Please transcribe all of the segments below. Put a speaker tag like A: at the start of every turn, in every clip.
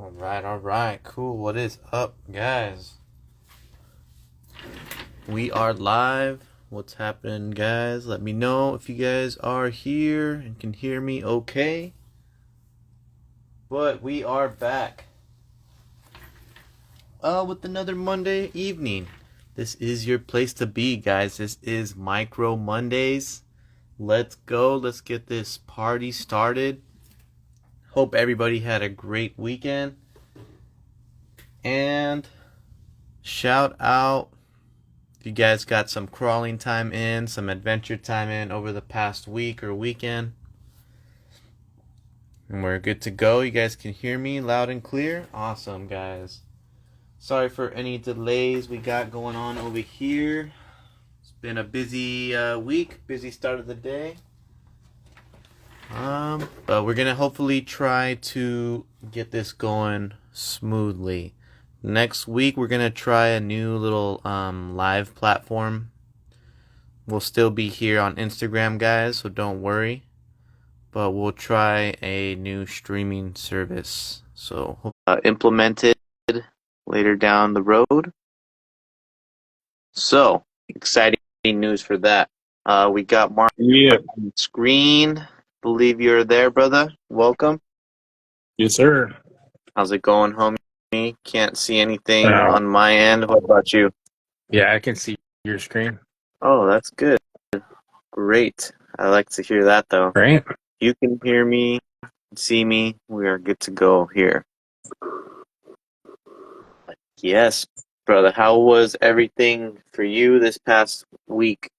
A: All right, cool. What is up, guys? We are live. What's happening, guys? Let me know if you guys are here and can hear me okay. But we are back with another Monday evening. This is your place to be, guys. This is Micro Mondays. Let's go. Let's get this party started. Hope everybody had a great weekend. And shout out if you guys got some crawling time in, some adventure time in over the past week or weekend. And we're good to go. You guys can hear me loud and clear. Awesome, guys. Sorry for any delays we got going on over here. It's been a busy week, busy start of the day. But we're going to hopefully try to get this going smoothly. Next week, we're going to try a new little live platform. We'll still be here on Instagram, guys, so don't worry. But we'll try a new streaming service. So, implemented later down the road. So, exciting news for that. We got Mark on the screen. Believe you're there, brother. Welcome.
B: Yes, sir.
A: How's it going, homie? Can't see anything on my end. What about you?
B: Yeah, I can see your screen.
A: Oh, that's good. Great. I like to hear that, though.
B: Right?
A: You can hear me, see me. We are good to go here. Yes, brother. How was everything for you this past week?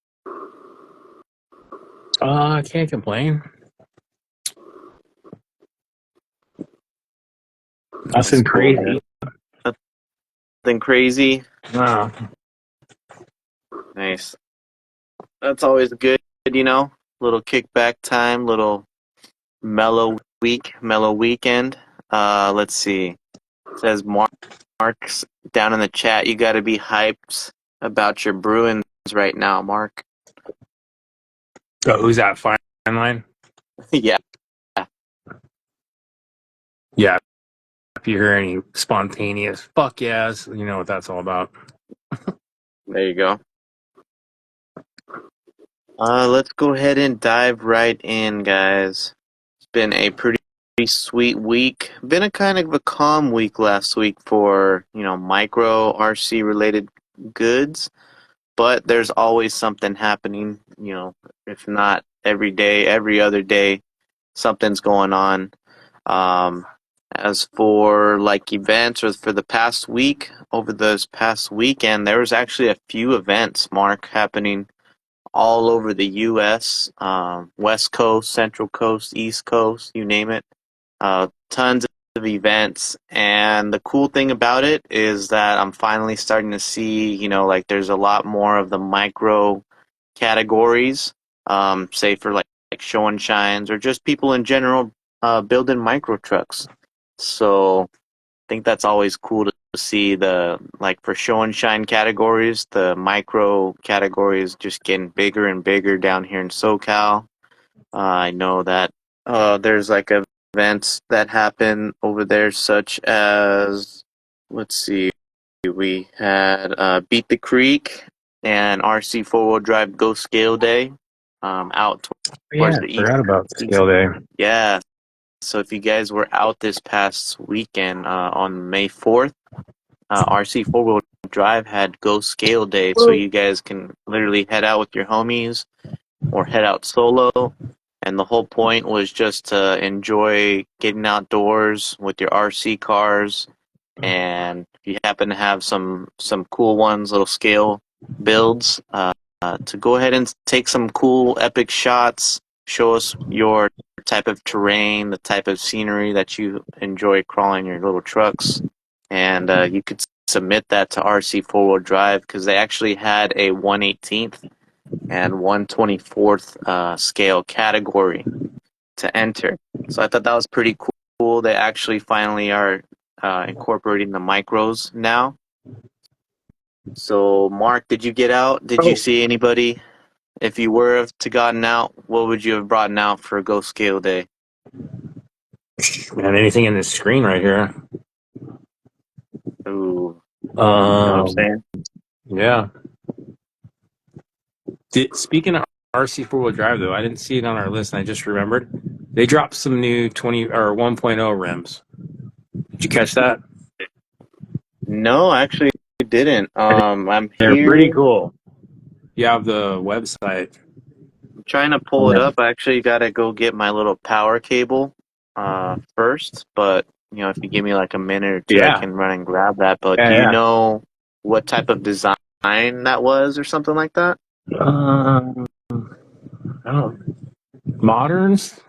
B: I can't complain. Nothing crazy.
A: Nothing crazy?
B: No.
A: Nice. That's always good, you know? Little kickback time, little mellow weekend. Let's see. It says Mark's down in the chat. You got to be hyped about your Bruins right now, Mark.
B: Oh, who's that? Fine line?
A: Yeah.
B: Yeah. If you hear any spontaneous fuck yes, you know what that's all about.
A: There you go. Let's go ahead and dive right in, guys. It's been a pretty sweet week. Been a kind of a calm week last week for, micro RC related goods, but there's always something happening, if not every day, every other day, something's going on. As for like events or for the past week, over this past weekend, there was actually a few events, Mark, happening all over the U.S., West Coast, Central Coast, East Coast, you name it. Tons of events. And the cool thing about it is that I'm finally starting to see, like there's a lot more of the micro categories, say for like show and shines or just people in general building micro trucks. So I think that's always cool to see the, like for show and shine categories, the micro categories just getting bigger and bigger down here in SoCal. I know that there's like events that happen over there such as, let's see, we had Beat the Creek and RC 4-wheel drive Go Scale Day out towards the
B: I forgot about Scale Day.
A: Yeah. So if you guys were out this past weekend on May 4th, RC 4-wheel drive had Go Scale Day, so you guys can literally head out with your homies or head out solo. And the whole point was just to enjoy getting outdoors with your RC cars. And if you happen to have some cool ones, little scale builds, to go ahead and take some cool epic shots, show us your type of terrain, the type of scenery that you enjoy crawling your little trucks. And you could submit that to RC 4-wheel drive because they actually had a 1/18th and 1/24th scale category to enter. So I thought that was pretty cool. They actually finally are incorporating the micros now. So, Mark, did you get out? Did you see anybody? If you were to gotten out, what would you have brought out for Go Scale Day?
B: Man, anything in this screen right here.
A: Ooh, you know what I'm
B: Um,
A: saying?
B: yeah. Speaking of RC four-wheel drive, though, I didn't see it on our list, and I just remembered. They dropped some new 20 or 1.0 rims. Did you catch that?
A: No, I actually didn't. I'm
B: They're pretty
A: here.
B: cool. You have the website.
A: I'm trying to pull it up. I actually got to go get my little power cable first, but if you give me like a minute or two, I
B: Yeah.
A: can run and grab that. But do you
B: Yeah,
A: know what type of design that was or something like that?
B: yeah. I don't moderns.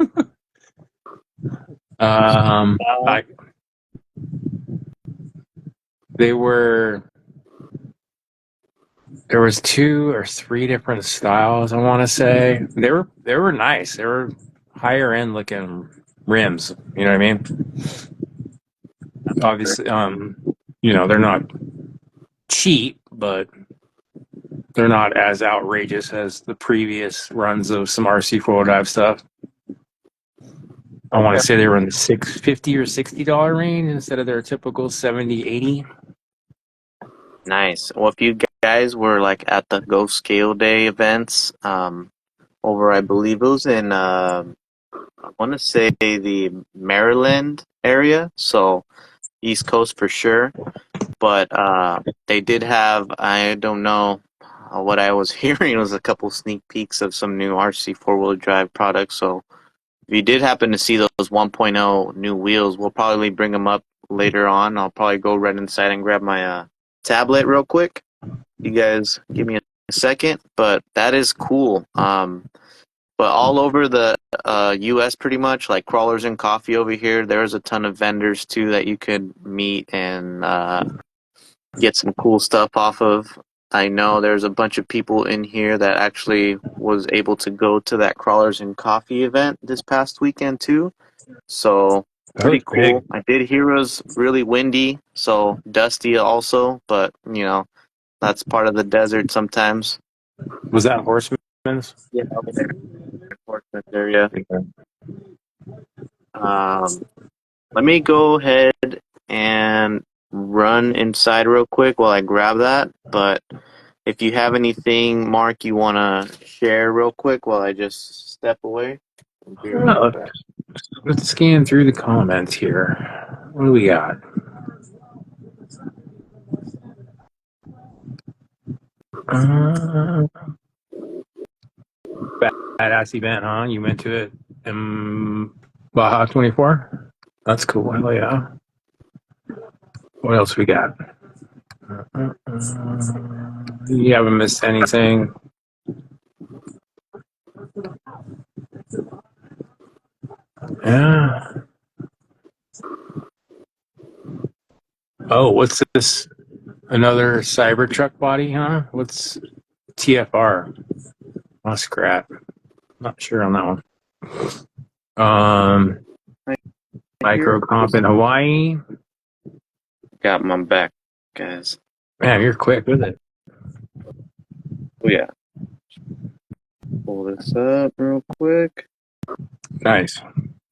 A: Uh,
B: Like they were. There was two or three different styles. I want to say they were nice. They were higher end looking rims. You know what I mean? Obviously, they're not cheap, but they're not as outrageous as the previous runs of some RC four drive stuff. I want
A: okay.
B: to say they were in the $650 or $60 range instead of their typical 70, 80.
A: Nice. Well, if you guys were like at the Go Scale Day events, over I believe it was in I want to say the Maryland area, so East Coast for sure. But they did have, I don't know, what I was hearing was a couple sneak peeks of some new RC four-wheel drive products. So if you did happen to see those 1.0 new wheels, we'll probably bring them up later on. I'll probably go right inside and grab my tablet real quick. You guys give me a second, but that is cool. But all over the U.S., pretty much, like Crawlers and Coffee over here, there's a ton of vendors too that you could meet and get some cool stuff off of. I know there's a bunch of people in here that actually was able to go to that Crawlers and Coffee event this past weekend too. So
B: That was
A: pretty
B: big.
A: cool. I did hear it was really windy, so dusty also, but that's part of the desert sometimes.
B: Was that Horseman's?
A: Yeah, over there in Portsmouth area. Um, Let me go ahead and run inside real quick while I grab that. But if you have anything, Mark, you want to share real quick while I just step away? I'll be right
B: Oh,
A: back.
B: let's scan through the comments here. What do we got? Uh, Badass event, huh? You went to it in Baja 24? That's cool. Hell yeah. What else we got? You haven't missed anything. Yeah. Oh, what's this? Another Cybertruck body, huh? What's TFR? Muskrat. Not sure on that one.
A: Right
B: Micro
A: here.
B: comp in Hawaii.
A: Got my back, guys.
B: Man, you're quick with it.
A: Oh, yeah. Pull this up real quick.
B: Nice.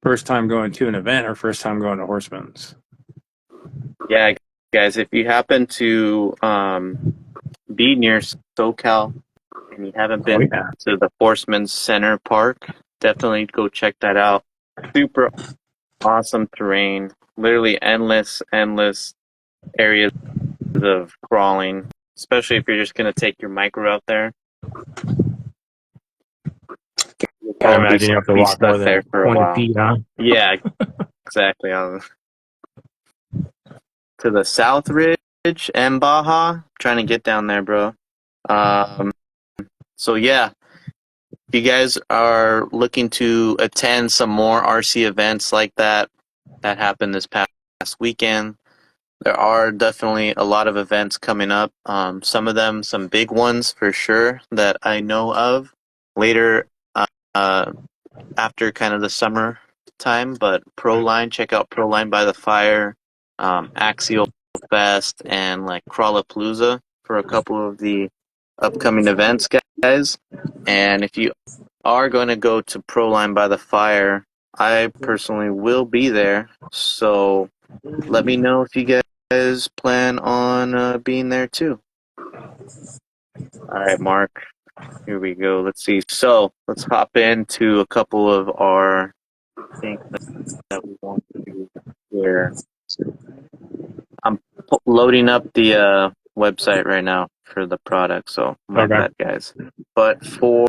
B: First time going to an event or first time going to Horseman's?
A: Yeah, guys, if you happen to be near SoCal and you haven't
B: Oh,
A: been
B: yeah.
A: to the Horseman's Center Park, definitely go check that out. Super awesome terrain, literally endless areas of crawling, especially if you're just going to take your micro out there. You'll
B: Can't
A: probably
B: imagine you have to
A: be
B: walk
A: stuck
B: more
A: there
B: than
A: for a
B: 20
A: while.
B: feet, huh?
A: Yeah, exactly. To the South Ridge and Baja, trying to get down there, bro. Um, so yeah, if you guys are looking to attend some more RC events like that happened this past weekend, there are definitely a lot of events coming up. Some of them, some big ones for sure that I know of later uh, after kind of the summer time. But Proline, check out Proline by the Fire, Axial Fest, and like Crawlapalooza for a couple of the upcoming events, guys. And if you are going to go to Proline by the Fire, I personally will be there. So let me know if you guys plan on being there too? All right, Mark. Here we go. Let's see. So let's hop into a couple of our things that we want to share. I'm loading up the website right now for the product, so my
B: Okay.
A: bad, guys. But for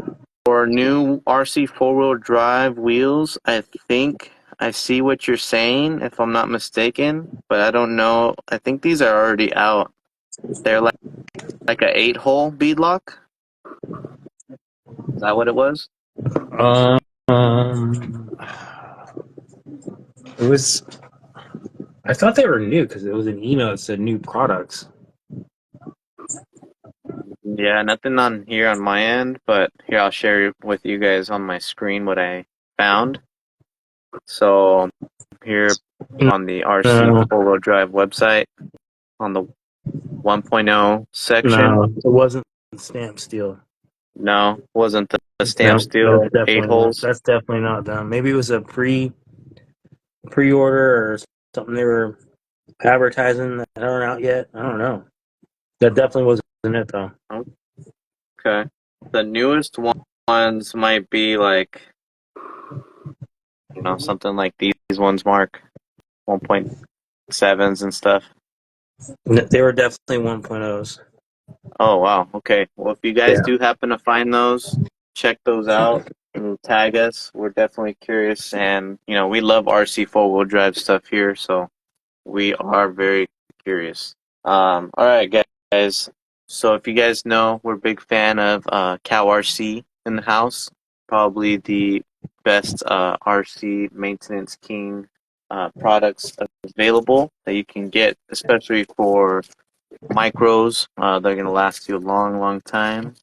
A: new RC four-wheel drive wheels, I think I see what you're saying, if I'm not mistaken, but I don't know. I think these are already out. They're like a 8-hole beadlock. Is that what it was?
B: Um, it was. I thought they were new because it was an email that said new products.
A: Yeah, nothing on here on my end, but here I'll share with you guys on my screen what I found. So here on the RC
B: No,
A: four-wheel drive website on the 1.0 section.
B: no, it wasn't stamp steel.
A: No, wasn't the stamp
B: No,
A: steel 8 holes.
B: that's definitely not them. Maybe it was a pre-order or something they were advertising that aren't out yet. I don't know. That definitely wasn't it though.
A: Okay. The newest ones might be like, something like these ones, Mark, 1.7s and stuff.
B: They were definitely 1.0s.
A: Oh, wow. Okay. Well, if you guys
B: Yeah.
A: do happen to find those, check those out and tag us. We're definitely curious. And, we love RC four-wheel drive stuff here, so we are very curious. All right, guys. So if you guys know, we're a big fan of Cow RC in the house. Probably the best RC maintenance king products available that you can get, especially for micros. They're gonna last you a long, long time.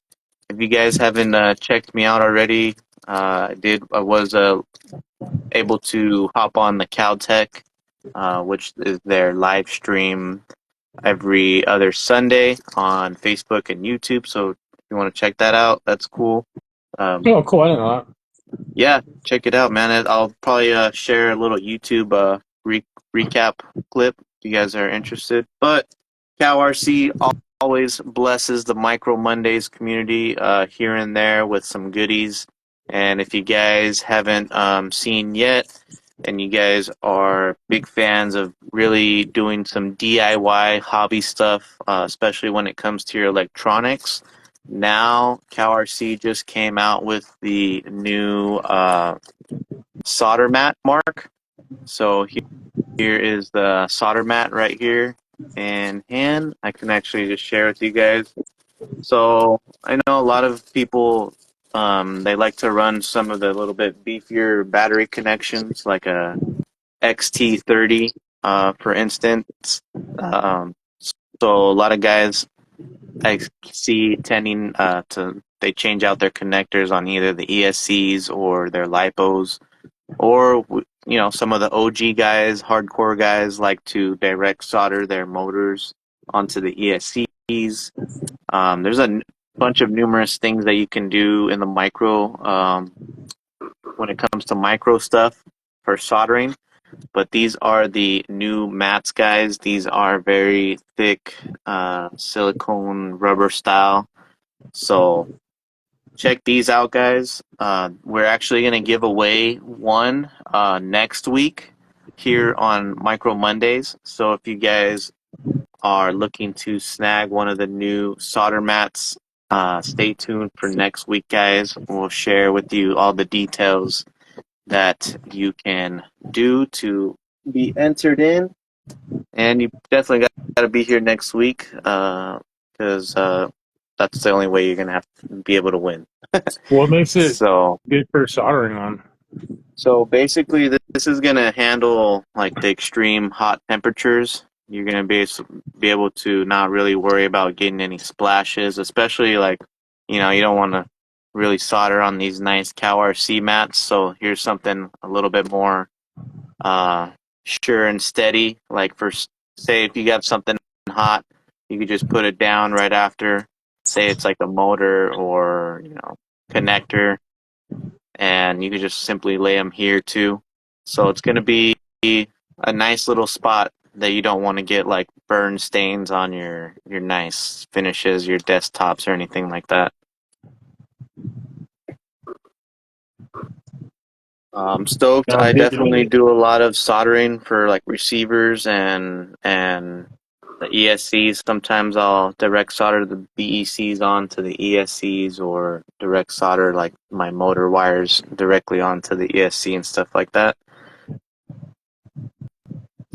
A: If you guys haven't checked me out already, I was able to hop on the Caltech, which is their live stream every other Sunday on Facebook and YouTube. So if you want to check that out, that's cool. Um,
B: Oh, cool. I didn't know
A: yeah, check it out, man. I'll probably share a little YouTube recap clip if you guys are interested. But Cow RC always blesses the Micro Mondays community here and there with some goodies. And if you guys haven't seen yet, and you guys are big fans of really doing some DIY hobby stuff, especially when it comes to your electronics, now CalRC just came out with the new solder mat, Mark. So here is the solder mat right here in hand. I can actually just share with you guys. So I know a lot of people they like to run some of the little bit beefier battery connections, like a XT30, for instance. Um, so a lot of guys I see tending to they change out their connectors on either the ESCs or their lipos, or some of the OG guys, hardcore guys, like to direct solder their motors onto the ESCs. There's a bunch of numerous things that you can do in the micro when it comes to micro stuff for soldering. But these are the new mats, guys. These are very thick silicone rubber style. So check these out, guys. We're actually going to give away one next week here on Micro Mondays. So if you guys are looking to snag one of the new solder mats, stay tuned for next week, guys. We'll share with you all the details that you can do to be entered in. And you definitely got to be here next week because that's the only way you're going to have to be able to win.
B: What makes it
A: So,
B: good for soldering on?
A: so basically, this is going to handle like the extreme hot temperatures. You're going to be able to not really worry about getting any splashes, especially like, you don't want to really solder on these nice Cow RC mats. So here's something a little bit more uh, sure and steady. Like for say, if you got something hot, you could just put it down right after. Say it's like a motor or connector, and you could just simply lay them here too. So it's going to be a nice little spot that you don't want to get like burn stains on your nice finishes, your desktops, or anything like that. Stoked. I definitely
B: Digitally.
A: do a lot of soldering for like receivers and the ESCs. Sometimes I'll direct solder the BECs onto the ESCs or direct solder like my motor wires directly onto the ESC and stuff like that.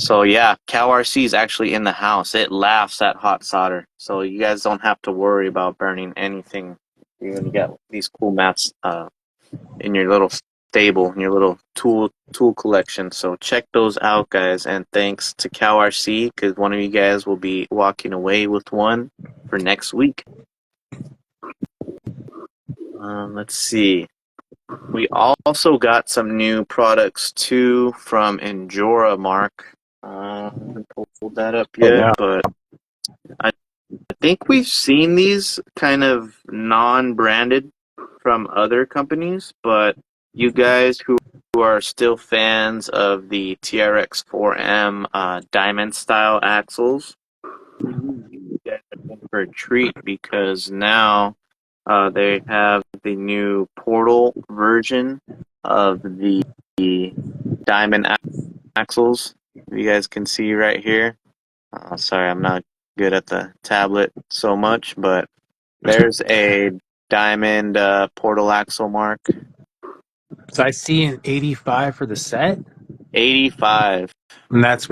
A: So yeah, CalRC is actually in the house. It laughs at hot solder, so you guys don't have to worry about burning anything. You're gonna get these cool mats in your little stable, in your little tool collection. So check those out, guys. And thanks to CalRC, because one of you guys will be walking away with one for next week. Let's see. We also got some new products too from Injora, Mark. I haven't pulled that up
B: Oh
A: yet,
B: yeah.
A: but I think we've seen these kind of non-branded from other companies, but you guys who are still fans of the TRX4M diamond style axles, you guys are in for a treat because now they have the new portal version of the diamond axles. You guys can see right here. Sorry, I'm not good at the tablet so much, but there's a diamond portal axle mark.
B: So I see an 85 for the set,
A: 85.
B: and that's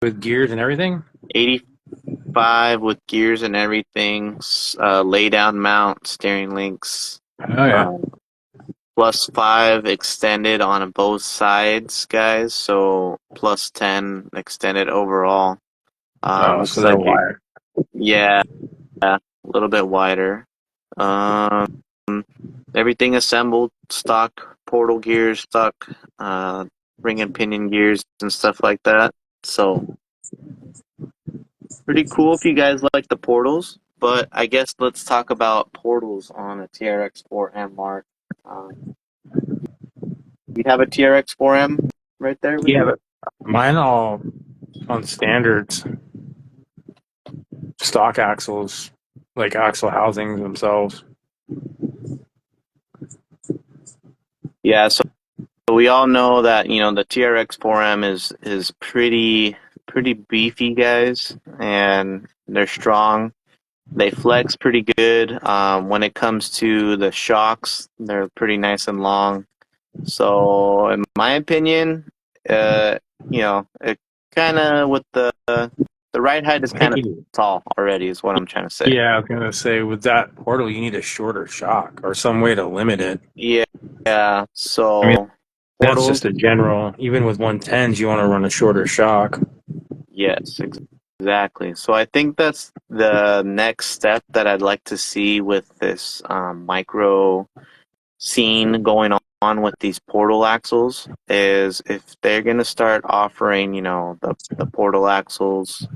B: with gears and everything.
A: 85 with gears and everything, lay down mount, steering links,
B: Oh yeah.
A: um, +5 extended on both sides, guys. So +10 extended overall.
B: Oh,
A: Looks
B: so they're
A: like you,
B: wired.
A: yeah, a little bit wider. Um, Everything assembled, stock portal gears, stock ring and pinion gears and stuff like that. So pretty cool if you guys like the portals. But I guess let's talk about portals on a TRX4M, Mark. Um, you have a TRX4M right there with
B: Yeah,
A: you?
B: but mine all on standards stock axles, like axle housings themselves.
A: Yeah. So we all know that the TRX4M is pretty beefy, guys, and they're strong. They flex pretty good. When it comes to the shocks, they're pretty nice and long. So, in my opinion, it kind of with the ride height is
B: I think
A: kind of
B: you.
A: tall already, is what I'm trying to say.
B: Yeah, I was gonna say with that portal, you need a shorter shock or some way to limit it.
A: Yeah, yeah.
B: I mean,
A: So,
B: that's
A: portals,
B: just a general. Even with 110s, you want to run a shorter shock.
A: yes, exactly. So, I think that's the next step that I'd like to see with this micro scene going on with these portal axles is if they're going to start offering, the portal axles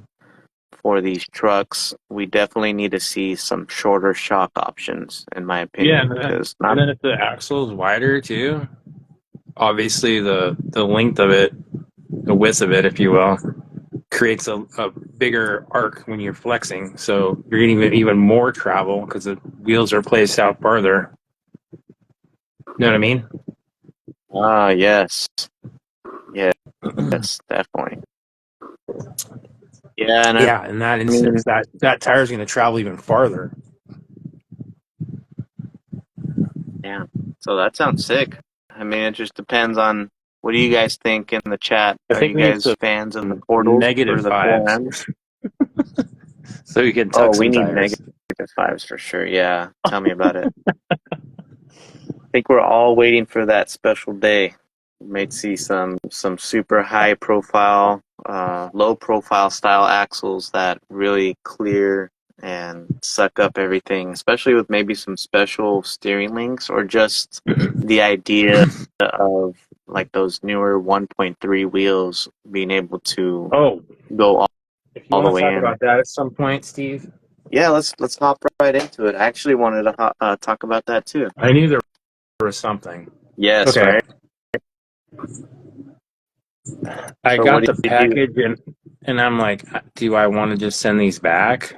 A: for these trucks, we definitely need to see some shorter shock options, in my
B: Yeah,
A: opinion, because
B: and
A: not,
B: then if the axle is wider too, obviously the length of it, the width of it, if you will, creates a bigger arc when you're flexing. So you're getting even more travel because the wheels are placed out farther. You know what I mean?
A: yes, yes, definitely. Yeah, and
B: Yeah, in that
A: I mean,
B: instance, that tire is going to travel even farther.
A: yeah, so that sounds sick. I mean, it just depends on what do you guys think in the chat?
B: I
A: Are
B: think
A: you
B: we need
A: guys
B: some
A: fans of the portals
B: negative
A: or the
B: fives
A: 4M?
B: so you can
A: Oh,
B: tuck
A: we
B: some
A: need
B: tires.
A: -5s for sure. Yeah, tell me about it. I think we're all waiting for that special day. We might see some super high profile, low profile style axles that really clear and suck up everything, especially with maybe some special steering links or just the idea of like those newer 1.3 wheels being able to
B: Oh,
A: go
B: if you
A: all the
B: want to
A: way
B: talk
A: in.
B: about that at some point, Steve,
A: Yeah, let's hop right into it. I actually wanted to talk about that too.
B: I knew there was something.
A: Yes,
B: Okay,
A: right.
B: I
A: So what
B: got
A: do
B: the
A: you do?
B: package, and And I'm like, do I want to just send these back?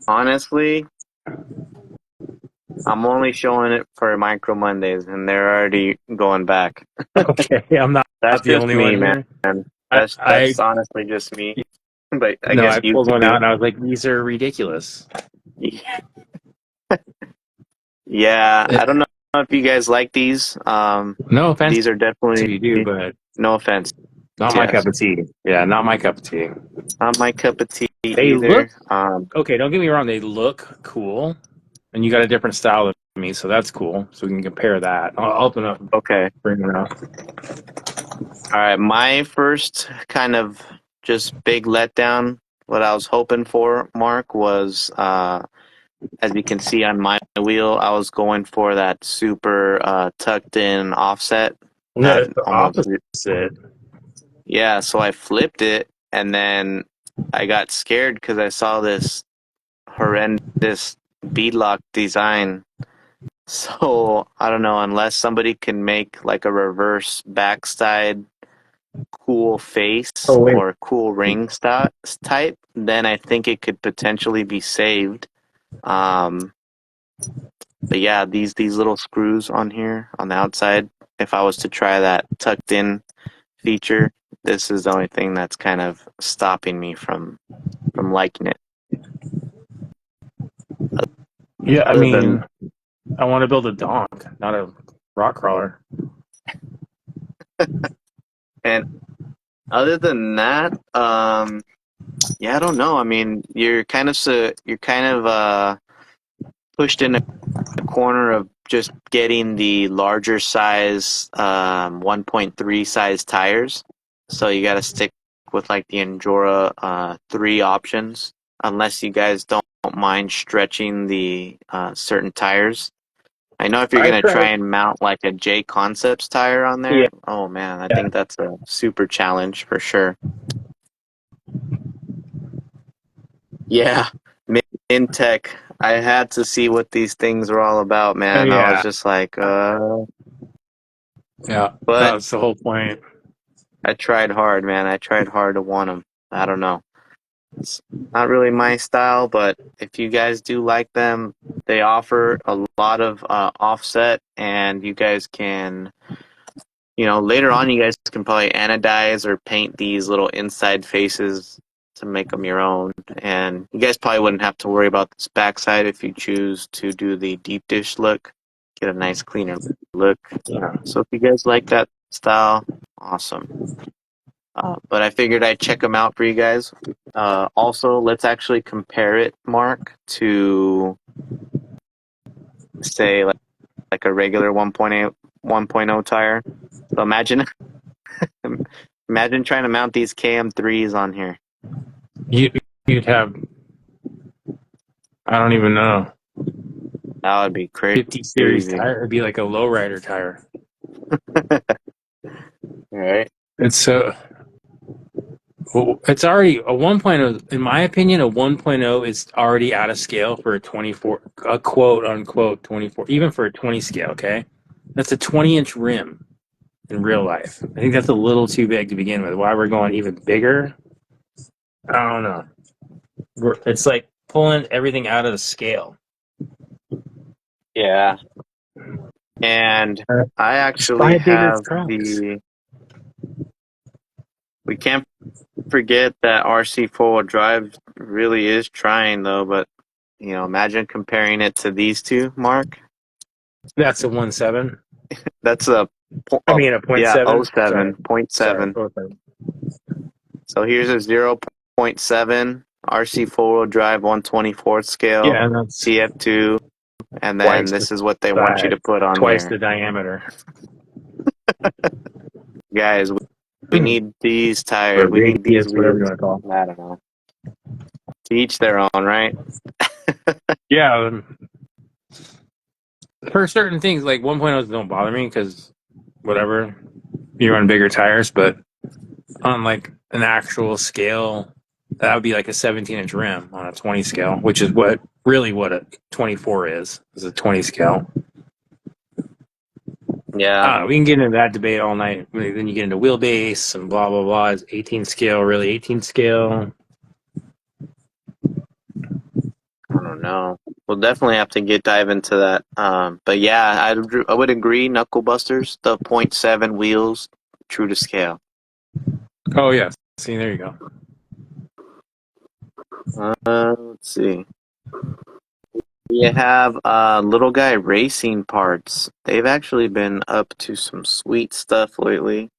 A: Honestly, I'm only showing it for Micro Mondays, and they're already going back.
B: Okay, I'm not
A: That's
B: the
A: just
B: only
A: me,
B: one
A: man.
B: here.
A: That's honestly just me. But I
B: No,
A: guess
B: I
A: you
B: pulled one out
A: too.
B: and I was like, these are ridiculous.
A: Yeah,
B: It,
A: I don't know if you guys like these.
B: no offense
A: These are
B: if
A: definitely
B: you do, but
A: no offense.
B: not my
A: Yes,
B: cup of tea. Yeah, not my cup of tea.
A: not my cup of tea
B: They look
A: either.
B: okay. Don't get me wrong; they look cool, and you got a different style than me, so that's cool. So we can compare that. I'll open up,
A: Okay.
B: bring it up.
A: All right, my first kind of just big letdown. What I was hoping for, Mark, was as you can see on my wheel, I was going for that super tucked in offset.
B: No,
A: That
B: it's the
A: almost,
B: opposite.
A: yeah. So I flipped it, and then I got scared because I saw this horrendous beadlock design. So I don't know, unless somebody can make like a reverse backside cool face
B: Oh wait,
A: or cool ring type, then I think it could potentially be saved. Um, but yeah, these little screws on here on the outside, if I was to try that tucked in feature, this is the only thing that's kind of stopping me from liking it.
B: yeah. I
A: Other than
B: mean, I want to build a donk, not a rock crawler.
A: and other than that, yeah, I don't know. I mean, you're kind of pushed in a corner of just getting the larger size 1.3 size tires. So you got to stick with like the Injora 3 options, unless you guys don't mind stretching the certain tires. I know if you're
B: I
A: gonna try
B: tried.
A: and mount like a J Concepts tire on
B: Yeah,
A: there, oh man, I
B: yeah,
A: think that's a super challenge for sure. Yeah, Mintech. I had to see what these things were all about, man. I was
B: yeah.
A: just like,
B: Yeah,
A: but
B: that's the whole point.
A: I tried hard, man. I tried hard to want them. I don't know. It's not really my style, but if you guys do like them, they offer a lot of offset, and you guys can, later on, you guys can probably anodize or paint these little inside faces to make them your own. And you guys probably wouldn't have to worry about this backside if you choose to do the deep dish look, get a nice cleaner look.
B: Yeah.
A: So if you guys like that style, awesome. But I figured I'd check them out for you guys. Also, let's actually compare it, Mark, to say like a regular 1.0 tire. So imagine trying to mount these KM3s on here.
B: You you'd have, I don't even know,
A: That would be
B: 50 series
A: crazy.
B: tire. It'd be like a lowrider tire.
A: All right.
B: It's so it's already a 1.0. In my opinion, a 1.0 is already out of scale for a 24, a quote unquote 24, even for a 20 scale. Okay, that's a 20-inch rim in real life. I think that's a little too big to begin with. Why we're going even bigger? I don't know. It's like pulling everything out of the scale.
A: Yeah. And I
B: Just buy
A: actually
B: bigger
A: have
B: trucks.
A: we can't forget that RC four-wheel drive really is trying though, but imagine comparing it to these two, Mark.
B: That's a 1.7.
A: That's
B: I mean a point
A: yeah, oh
B: 7. Sorry,
A: seven point
B: sorry.
A: seven. So here's a 0.7 RC four-wheel drive 1/24 scale
B: Yeah, and that's
A: TF2, and then
B: twice the
A: this is what they want you
B: size,
A: to put on
B: twice
A: there.
B: the diameter.
A: Guys, we need these
B: Or
A: tires. We need these
B: radius, whatever you
A: wheels.
B: want to call
A: I don't know. To each their own, right?
B: it. Yeah, for certain things, like 1.0s don't bother me because whatever, you run bigger tires, but on like an actual scale, that would be like a 17-inch rim on a 20 scale, which is what a 24 is a 20 scale.
A: Yeah.
B: I don't know. We can get into that debate all night. Then you get into wheelbase and blah blah blah. Is 18 scale really 18 scale?
A: I don't know. We'll definitely have to dive into that. But yeah, I would agree. Knuckle Busters, the .7 wheels, true to scale.
B: Oh yeah. See, there you go.
A: Let's see. You have Little Guy Racing Parts. They've actually been up to some sweet stuff lately.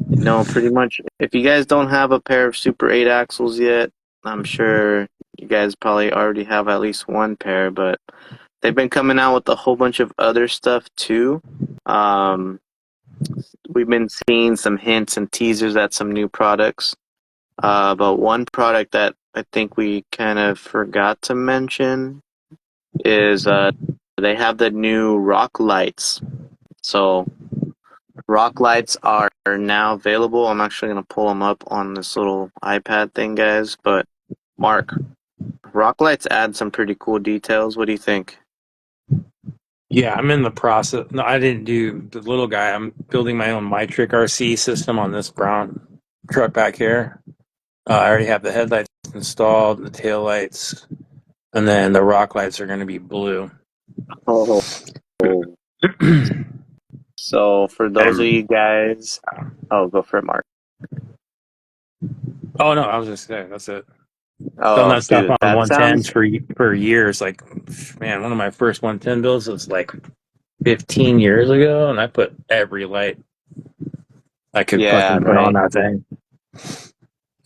A: No, pretty much. If you guys don't have a pair of Super 8 axles yet, I'm sure you guys probably already have at least one pair, but they've been coming out with a whole bunch of other stuff too. Um, we've been seeing some hints and teasers at some new products. But one product that I think we kind of forgot to mention is they have the new rock lights. So rock lights are now available. I'm actually going to pull them up on this little iPad thing, guys. But Mark, rock lights add some pretty cool details. What do you think?
B: Yeah, I'm in the process. No, I didn't do the little guy. I'm building my own Mitric RC system on this brown truck back here. I already have the headlights installed, the tail lights, and then the rock lights are going to be blue.
A: Oh, so for those of you guys, oh, go for it, Mark.
B: Oh no, I was just saying that's it. Done
A: Oh,
B: that stuff
A: dude,
B: on
A: that
B: 110s
A: sounds
B: for years. Like, man, one of my first 110 builds was like 15 years ago, and I put every light I could
A: yeah,
B: fucking put on
A: right.
B: that thing.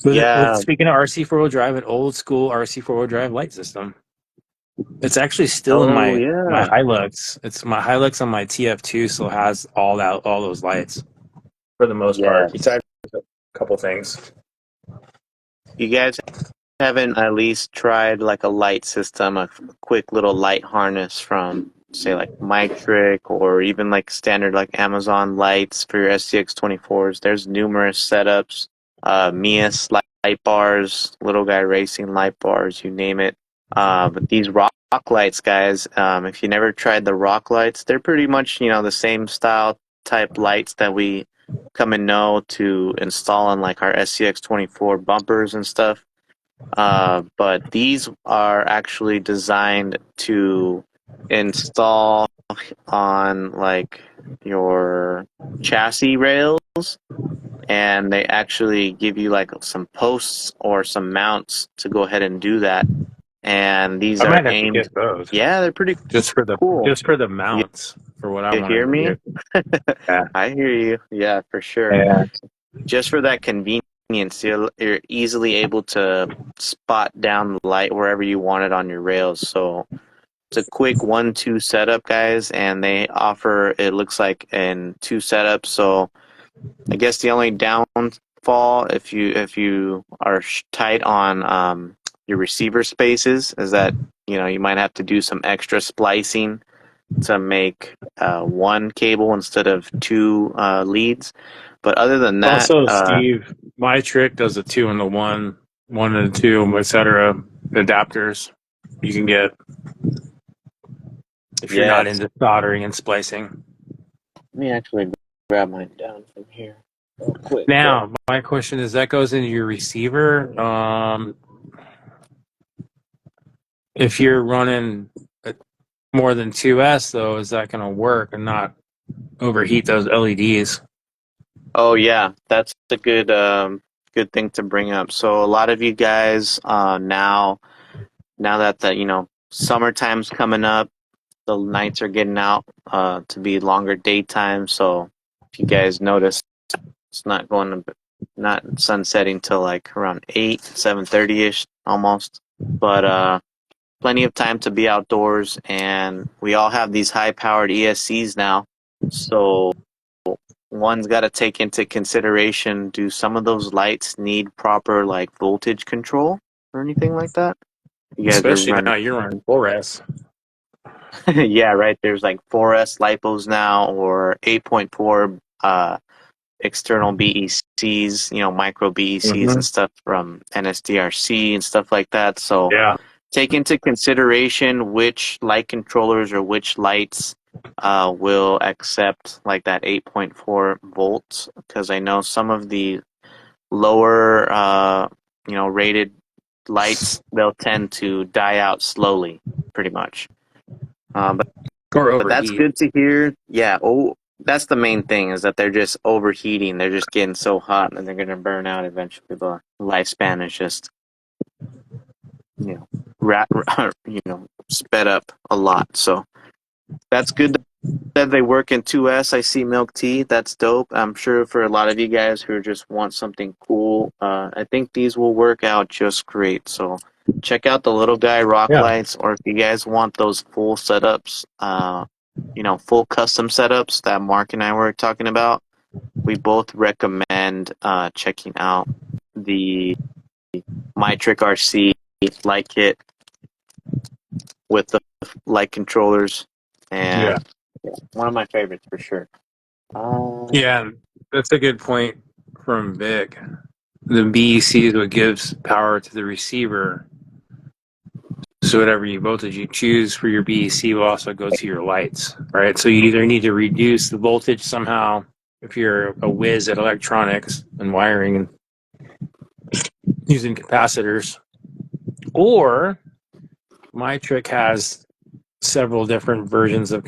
B: With
A: Yeah.
B: speaking of RC four wheel drive, an old school RC four wheel drive light system. It's actually still in
A: Oh,
B: my
A: yeah.
B: Hilux. It's my Hilux on my TF2 still has all those lights for the most part.
A: Yes.
B: Besides a couple things.
A: You guys haven't at least tried like a light system, a quick little light harness from, say, like Mitric or even like standard like Amazon lights for your STX 24s. There's numerous setups, Mias light bars, Little Guy Racing light bars, you name it. But these rock lights, guys, if you never tried the rock lights, they're pretty much, the same style type lights that we come and know to install on like our SCX 24 bumpers and stuff. But these are actually designed to install on like your chassis rails, and they actually give you like some posts or some mounts to go ahead and do that. And these
B: I
A: are
B: might have to
A: aimed,
B: get those
A: yeah, they're pretty cool.
B: just for the
A: You,
B: mounts for what I
A: you hear
B: wanted to
A: me?
B: do. Yeah.
A: I hear you. Yeah, for sure.
B: Yeah.
A: Just for that convenience, you're easily able to spot down the light wherever you want it on your rails. So it's a quick 1-2 setup, guys, and they offer, it looks like, in two setups. So I guess the only downfall, if you are tight on your receiver spaces, is that you might have to do some extra splicing to make one cable instead of two leads. But other than that,
B: Also, Steve, my trick does a 2 and a 1, 1 and a 2, etc. adapters you can get if you're not
A: yes.
B: into soldering and splicing.
A: Let me actually grab mine down from here real quick. But
B: Now, my question is that goes into your receiver. If you're running more than 2S, though, is that going to work and not overheat those LEDs?
A: oh yeah, that's a good thing to bring up. So a lot of you guys now that the summertime's coming up, the nights are getting out to be longer daytime. So if you guys notice, it's not sunsetting till like around 8, 7:30 ish almost. But plenty of time to be outdoors, and we all have these high-powered ESCs now. So one's got to take into consideration: do some of those lights need proper like voltage control or anything like that? You guys are
B: Especially
A: running,
B: now you're running 4S.
A: yeah, right. There's like 4S lipos now, or 8.4 external BECs, micro BECs
B: Mm-hmm.
A: and stuff from NSDRC and stuff like that. So
B: Yeah.
A: take into consideration which light controllers or which lights will accept like that 8.4 volts, because I know some of the lower rated lights, they'll tend to die out slowly, pretty much. But
B: Or
A: that's
B: overheat.
A: good to hear. Yeah. Oh, that's the main thing, is that they're just overheating. They're just getting so hot and they're gonna burn out eventually. The lifespan is just you know sped up a lot. So that's good that they work in 2S. I see milk tea. That's dope. I'm sure for a lot of you guys who just want something cool, I think these will work out just great. So check out the little guy rock
B: Yeah.
A: lights, or if you guys want those full setups, full custom setups that Mark and I were talking about, we both recommend checking out the MyTrick RC light kit with the light controllers,
B: Yeah.
A: and yeah, one of my favorites for sure.
B: Yeah, that's a good point from Vic. The BEC is what gives power to the receiver. So whatever voltage you choose for your BEC will also go to your lights, right? So you either need to reduce the voltage somehow if you're a whiz at electronics and wiring and using capacitors, or my trick has several different versions of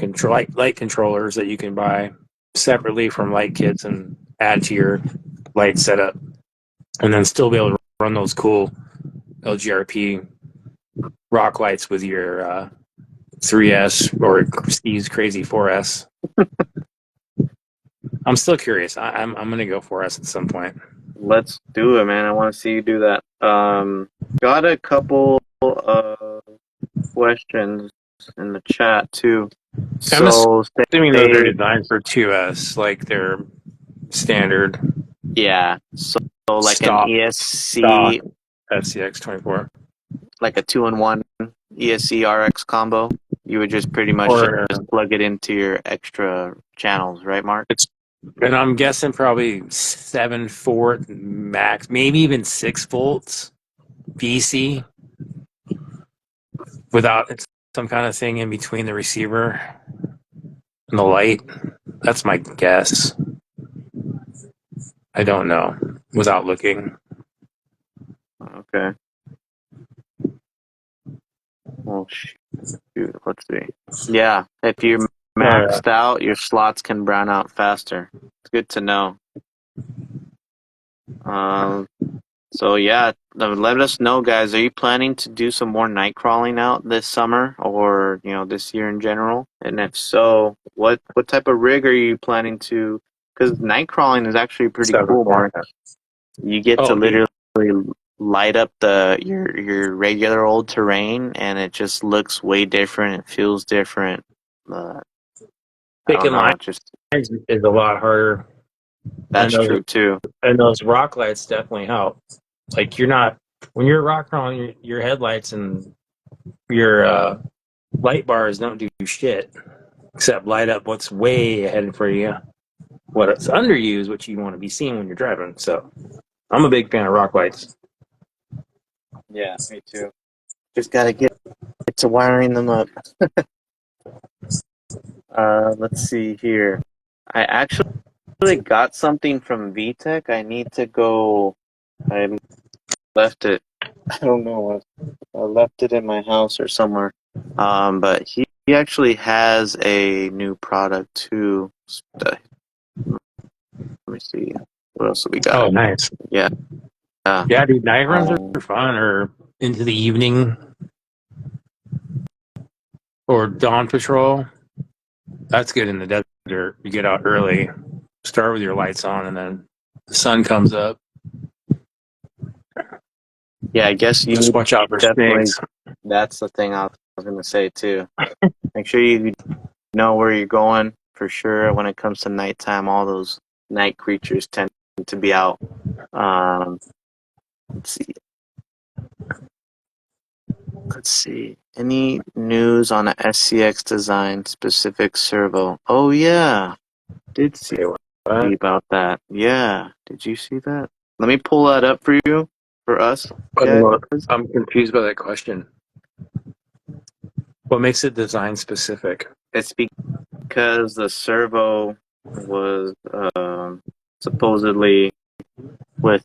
B: light controllers that you can buy separately from light kits and add to your light setup, and then still be able to run those cool LGRP rock lights with your 3S or Steve's crazy 4S. I'm still curious. I'm gonna go 4S at some point.
A: Let's do it, man. I want to see you do that. Got a couple questions in the chat too.
B: I'm
A: So
B: assuming those are
A: say,
B: designed for 2S, like they're standard
A: yeah. So like an
B: stock stock
A: ESC,
B: SCX24,
A: like a 2-in-1 ESC RX combo. You would just pretty much
B: or
A: just plug it into your extra channels, right, Mark?
B: it's, and I'm guessing probably 7 volt max, maybe even 6 volts BC without some kind of thing in between the receiver and the light. That's my guess. I don't know without looking.
A: Okay. Well, shoot. Let's see. Yeah, if you're
B: Oh, yeah.
A: maxed out, your slots can brown out faster. It's good to know. Um, So yeah, let us know, guys. Are you planning to do some more night crawling out this summer, or this year in general? And if so, what type of rig are you planning to? Because night crawling is actually pretty
B: Seven
A: cool,
B: four.
A: Mark. You get to
B: Oh, dude.
A: literally light up your regular old terrain, and it just looks way different. It feels different. Uh, I don't
B: Picking
A: know.
B: lines
A: It just
B: is a lot harder, and
A: That's true too.
B: those rock lights definitely help. Like you're not when you're rock crawling, your headlights and your light bars don't do shit except light up what's way ahead for you. What's under you is what you want to be seeing when you're driving. So I'm a big fan of rock lights.
A: Yeah, me too. Just gotta get to wiring them up. Let's see here. I actually got something from VTech. I need to go. I left it. I don't know. I left it in my house or somewhere. But he actually has a new product too. Let me see. What else have we
B: Oh,
A: got?
B: nice.
A: Yeah.
B: Yeah, dude, night runs are
A: Um,
B: fun, or into the evening, or dawn patrol. That's good in the desert. You get out early, start with your lights on, and then the sun comes up.
A: yeah, I guess you
B: Just
A: need
B: watch out for
A: definitely.
B: snakes.
A: That's the thing I was gonna say too. Make sure you know where you're going for sure. When it comes to nighttime, all those night creatures tend to be out. Um, let's see. Let's see. Any news on a SCX design specific servo? Oh yeah, did see
B: Okay, what?
A: about that. Yeah, did you see that? Let me pull that up for you, for us guys.
B: I'm confused by that question. What makes it design specific?
A: It's because the servo was supposedly with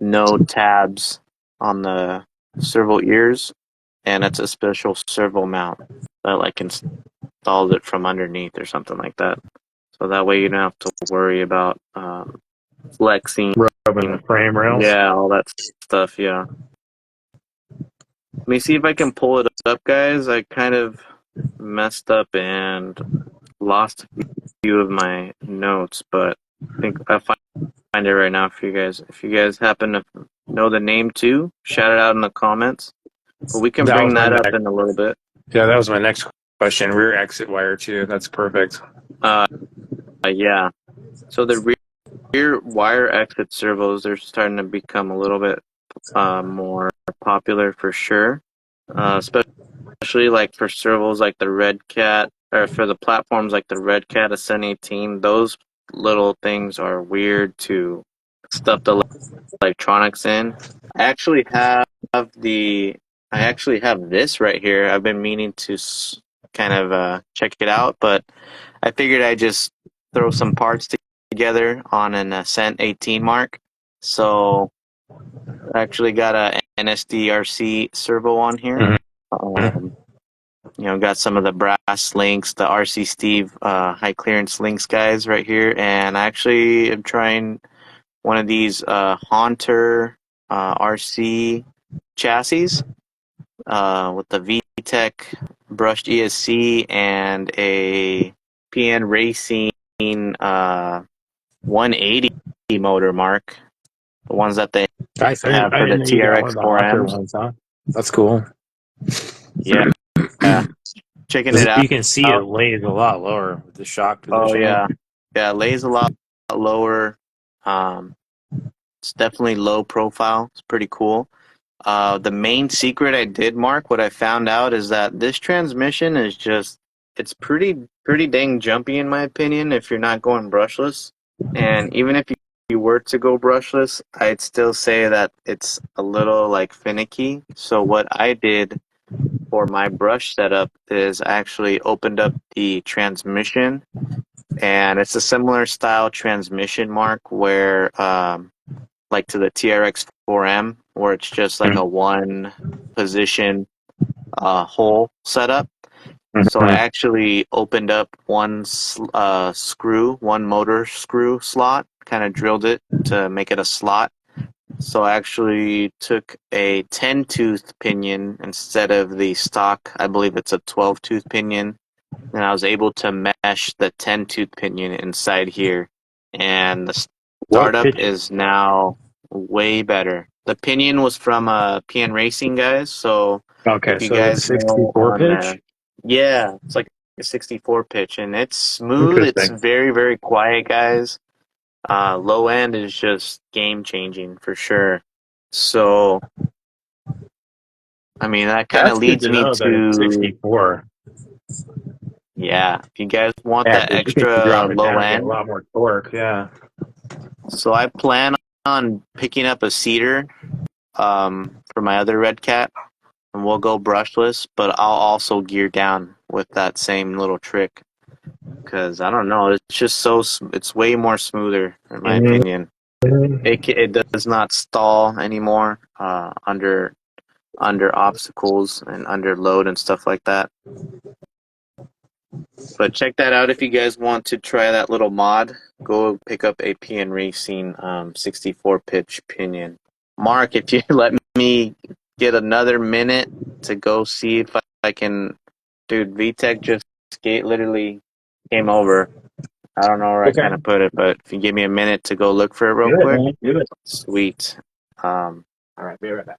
A: no tabs on the servo ears, and it's a special servo mount that like installs it from underneath or something like that. So that way you don't have to worry about flexing.
B: Rubbing the frame rails.
A: Yeah, all that stuff. Yeah. Let me see if I can pull it up, guys. I kind of messed up and lost a few of my notes, but I think I'll find it right now for you guys. If you guys happen to know the name too, shout it out in the comments. But we can
B: That was
A: bring
B: my
A: that up
B: next.
A: in a little bit.
B: Yeah, that was my next question. Rear exit wire too. That's perfect.
A: Uh, yeah. So the rear wire exit servos, they're starting to become a little bit more popular for sure. Especially like for servos like the Red Cat, or for the platforms like the Red Cat Ascent 18. Those little things are weird to stuff the electronics in. I actually have the I actually have this right here. I've been meaning to kind of check it out, but I figured I'd just throw some parts together on an Ascent 18 mark. So I actually got a NSDRC servo on here.
B: Mm-hmm.
A: Got some of the brass links, the RC Steve high clearance links guys right here, and I actually am trying one of these Haunter RC chassis with the VTEC brushed ESC and a PN Racing 180 motor mark, the ones that they
B: Nice.
A: have
B: I
A: for the
B: didn't know you got one
A: TRX
B: of the Hunter
A: 4Ms.
B: ones, huh? That's cool.
A: Yeah, checking it
B: You can see it
A: out.
B: lays a lot lower with the shock
A: Oh
B: positioning.
A: yeah, yeah, it lays a lot lower. Um, it's definitely low profile. It's pretty cool. The main secret I did, Mark, what I found out is that this transmission is just, it's pretty dang jumpy in my opinion if you're not going brushless. And even if you were to go brushless, I'd still say that it's a little like finicky. So what I did for my brush setup is I actually opened up the transmission, and it's a similar style transmission, Mark, where like to the TRX 4M, where it's just like a one position hole setup. So I
B: Mm-hmm.
A: actually opened up one one motor screw slot, kind of drilled it to make it a slot. So I actually took a 10 tooth pinion instead of the stock, I believe it's a 12 tooth pinion, and I was able to mesh the 10 tooth pinion inside here. And the
B: What
A: startup
B: pitch?
A: is now way better. The pinion was from PN Racing guys, so
B: Okay,
A: if you
B: so it's
A: guys know
B: 64
A: on
B: pitch.
A: yeah, it's like a 64 pitch, and it's smooth. It's
B: Interesting.
A: very, very quiet, guys. Low end is just game changing for sure. So, I mean, that kind of
B: That's good
A: leads
B: to
A: me
B: know that it's
A: to,
B: 64.
A: yeah, if you guys want
B: Yeah,
A: that
B: because you can
A: extra
B: drop it
A: low
B: down and get a
A: end,
B: lot more torque. Yeah.
A: so I plan on picking up a cedar for my other red cat, and we'll go brushless, but I'll also gear down with that same little trick because I don't know, it's just it's way more smoother in my
B: Mm-hmm.
A: opinion. It does not stall anymore under obstacles and under load and stuff like that. But check that out if you guys want to try that little mod. Go pick up a PN Racing 64 pitch pinion. Mark, if you let me get another minute to go see if I can, dude. VTech just literally came over. I don't know where I
B: Okay.
A: kind of put it, but if you give me a minute to go look for it real
B: Do it,
A: quick,
B: man. Do it.
A: sweet. All right, be right back.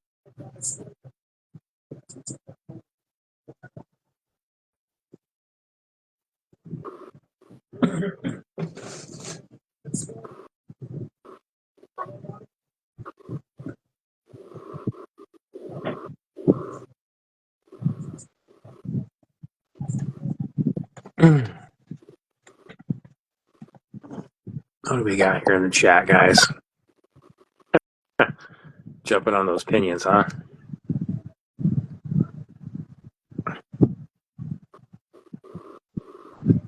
B: What do we got here in the chat, guys? Jumping on those pinions, huh?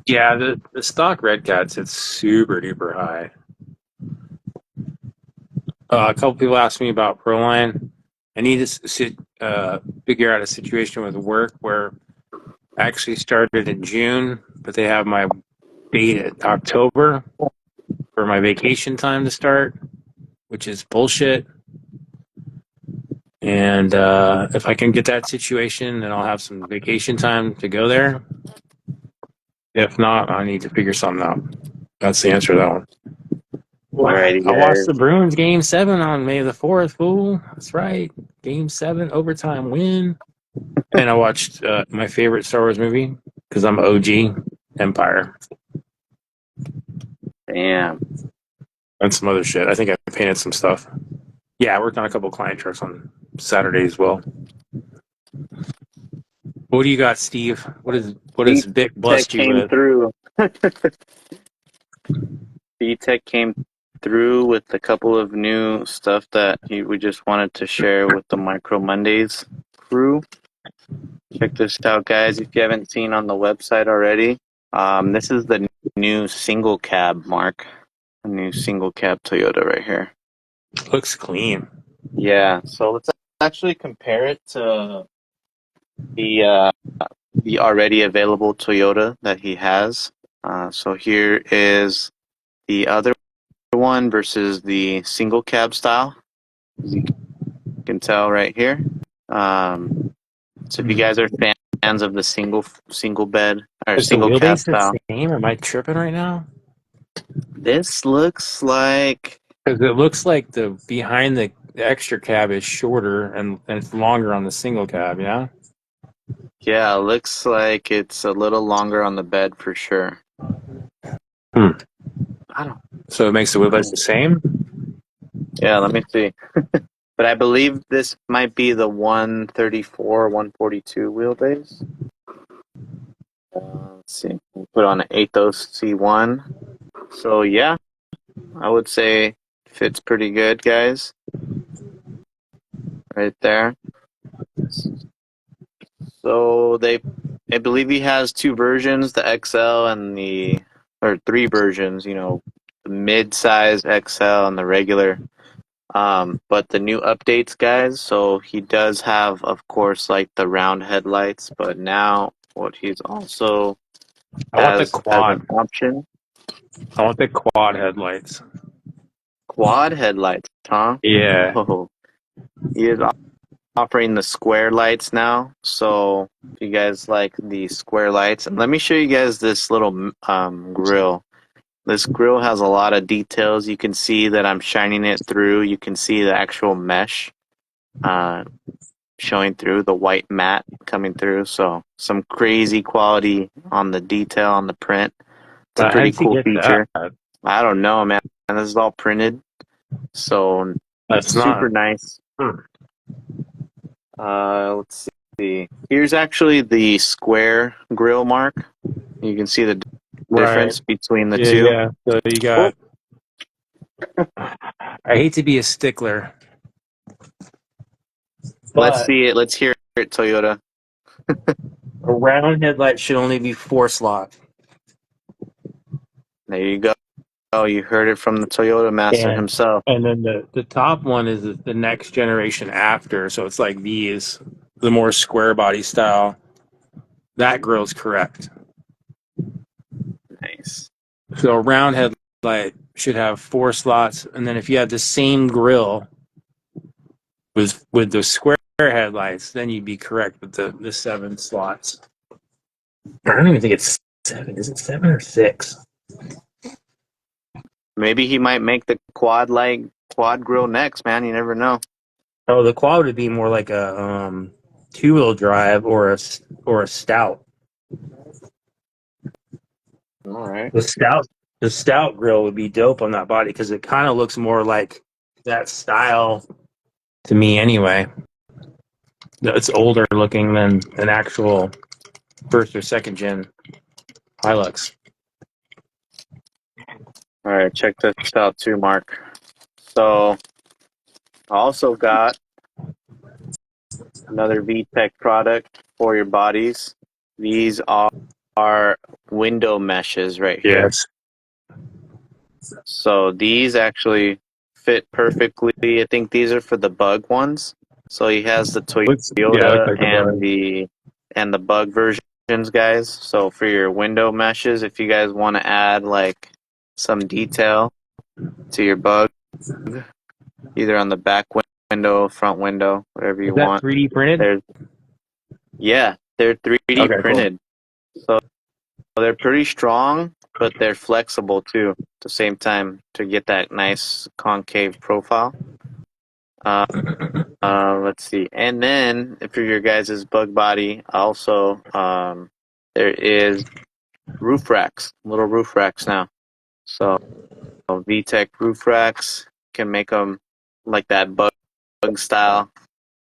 B: Yeah, the stock red cats, it's super duper high. A couple people asked me about Proline. I need to figure out a situation with work where I actually started in June, but they have my date at October for my vacation time to start, which is bullshit. And if I can get that situation, then I'll have some vacation time to go there. If not, I need to figure something out. That's the answer to that one.
A: Alrighty,
B: I watched the
A: guys.
B: Bruins game 7 on May the 4th, fool. That's right. Game 7, overtime win. And I watched my favorite Star Wars movie because I'm OG, Empire,
A: Damn.
B: and some other shit. I think I painted some stuff. Yeah, I worked on a couple client trucks on Saturday as well. What do you got, Steve? What is Vic
A: Tech
B: blessed you
A: came
B: with?
A: through. Tech came through with a couple of new stuff that we just wanted to share with the Micro Mondays crew. Check this out, guys, if you haven't seen on the website already. This is the new single cab, Mark. A new single cab Toyota right here.
B: Looks clean.
A: Yeah, so let's actually compare it to the the already available Toyota that he has. So here is the other one versus the single cab style, as you can tell right here. So if you guys are fans of the single bed or
B: Is the
A: single cab
B: wheelbase the
A: style,
B: same? Am I tripping right now?
A: this looks like,
B: Because it looks like the behind the extra cab is shorter and it's longer on the single cab, yeah?
A: yeah, looks like it's a little longer on the bed for sure.
B: Hmm.
A: I don't
B: So it makes the wheelbase the same?
A: Yeah, let me see. But I believe this might be the 134, 142 wheelbase. Let's see. We'll put on an Athos C1. So yeah, I would say fits pretty good, guys. Right there. So I believe he has two versions, the XL and or three versions, the mid-size XL and the regular. But the new updates, guys, so he does have, of course, like the round headlights, but now what he's also
B: I want the
A: has as an
B: quad.
A: option,
B: I want the quad headlights.
A: quad headlights, huh?
B: Yeah.
A: Oh, he is offering the square lights now. So if you guys like the square lights, and let me show you guys this little grill. This grill has a lot of details. You can see that I'm shining it through. You can see the actual mesh uh, showing through, the white matte coming through. So some crazy quality on the detail on the print. It's a
B: How
A: pretty
B: did you
A: cool
B: get that?
A: feature. I don't know, man. This is all printed. So
B: That's
A: super
B: not.
A: nice.
B: Hmm.
A: Let's see. Here's actually the square grill mark. You can see the
B: Right.
A: difference between the
B: Yeah,
A: two.
B: yeah. So you
A: Oh,
B: got. I hate to be a stickler,
A: let's
B: but
A: see it. Let's hear it, Toyota.
B: a round headlight should only be 4 slots.
A: There you go. Oh, you heard it from the Toyota master
B: And
A: himself.
B: and then the top one is the next generation after. So it's like these, the more square body style. That grill's correct.
A: Nice.
B: So a round headlight should have 4 slots, and then if you had the same grill with the square headlights, then you'd be correct with the 7 slots. I don't even think it's 7. Is it 7 or 6?
A: Maybe he might make the quad grill next, man. You never know.
B: Oh, the quad would be more like a 2-wheel drive or a stout.
A: All right.
B: The stout grill would be dope on that body because it kind of looks more like that style to me anyway. It's older looking than an actual first or second gen Hilux.
A: All right. Check this out too, Mark. So I also got another VTech product for your bodies. These are window meshes right here.
B: Yes.
A: So these actually fit perfectly. I think these are for the bug ones. So he has the
B: Looks
A: Toyota
B: like the
A: and
B: bug.
A: the bug versions, guys. So for your window meshes, if you guys want to add like some detail to your bug, either on the back window, front window, whatever
B: Is
A: you
B: that
A: want.
B: 3D printed?
A: There's they're 3D
B: Okay, cool.
A: printed. So they're pretty strong, but they're flexible too at the same time to get that nice concave profile. Uh, let's see. And then for your guys' bug body, also, there is roof racks, little roof racks now. So VTech roof racks can make them like that bug style.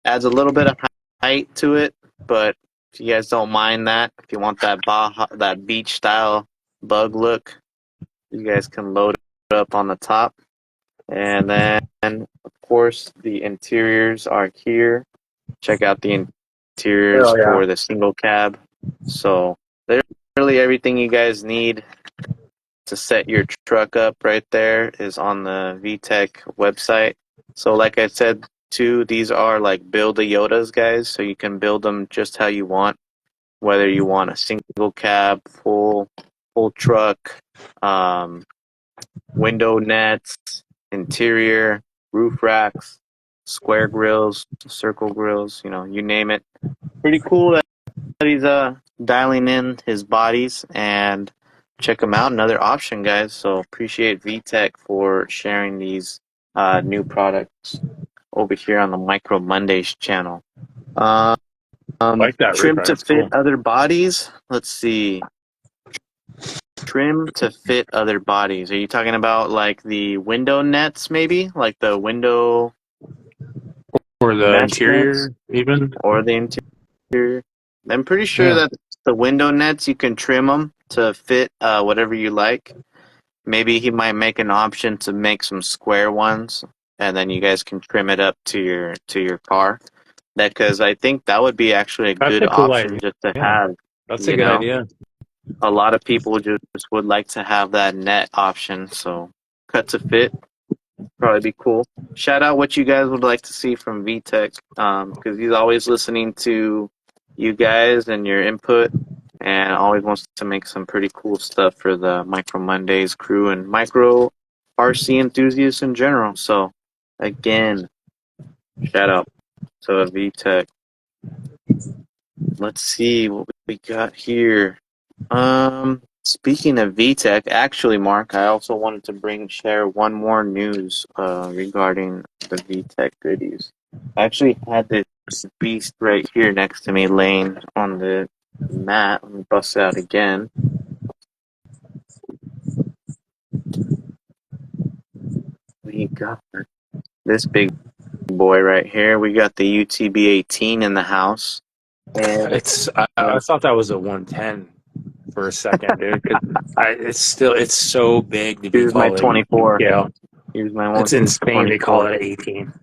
A: Adds a little bit of height to it, but if you guys don't mind that, if you want that beach style bug look, you guys can load it up on the top. And then, of course, the interiors are here. Check out the interiors
B: Oh yeah.
A: for the single cab. So, literally everything you guys need to set your truck up right there is on the VTech website. So, like I said, too, these are like build a Yodas, guys. So you can build them just how you want, whether you want a single cab, full truck, um, window nets, interior, roof racks, square grills, circle grills, you name it. Pretty cool that he's dialing in his bodies, and check him out. Another option, guys. So appreciate VTech for sharing these new products over here on the Micro Mondays channel. Um,
B: I like that roof
A: trim
B: rack.
A: to
B: That's
A: fit
B: cool.
A: other bodies. Let's see. Trim to fit other bodies. Are you talking about like the window nets, maybe? Like the window
B: For the
A: mesh nets
B: interior, even.
A: or the interior? I'm pretty sure
B: Yeah.
A: that the window nets, you can trim them to fit whatever you like. Maybe he might make an option to make some square ones, and then you guys can trim it up to your car. That because I think that would be actually a
B: That's
A: good
B: a cool
A: option
B: idea.
A: just to
B: Yeah.
A: have.
B: That's a
A: You
B: good
A: know,
B: idea.
A: a lot of people just would like to have that net option. So cut to fit probably be cool. Shout out what you guys would like to see from VTech, because he's always listening to you guys and your input, and always wants to make some pretty cool stuff for the Micro Mondays crew and micro RC enthusiasts in general. So, again, shout out to VTech. Let's see what we got here. Speaking of VTech, actually, Mark, I also wanted to share one more news regarding the VTech goodies. I actually had this beast right here next to me, laying on the mat. Let me bust it out again. We got this big boy right here. We got the UTB-18 in the house, and
B: I thought that was a 110 for a second, dude. It's so big to be
A: here's my
B: called a 18
A: 24.
B: scale.
A: Here's my
B: It's insane they call
A: 124.
B: it 18.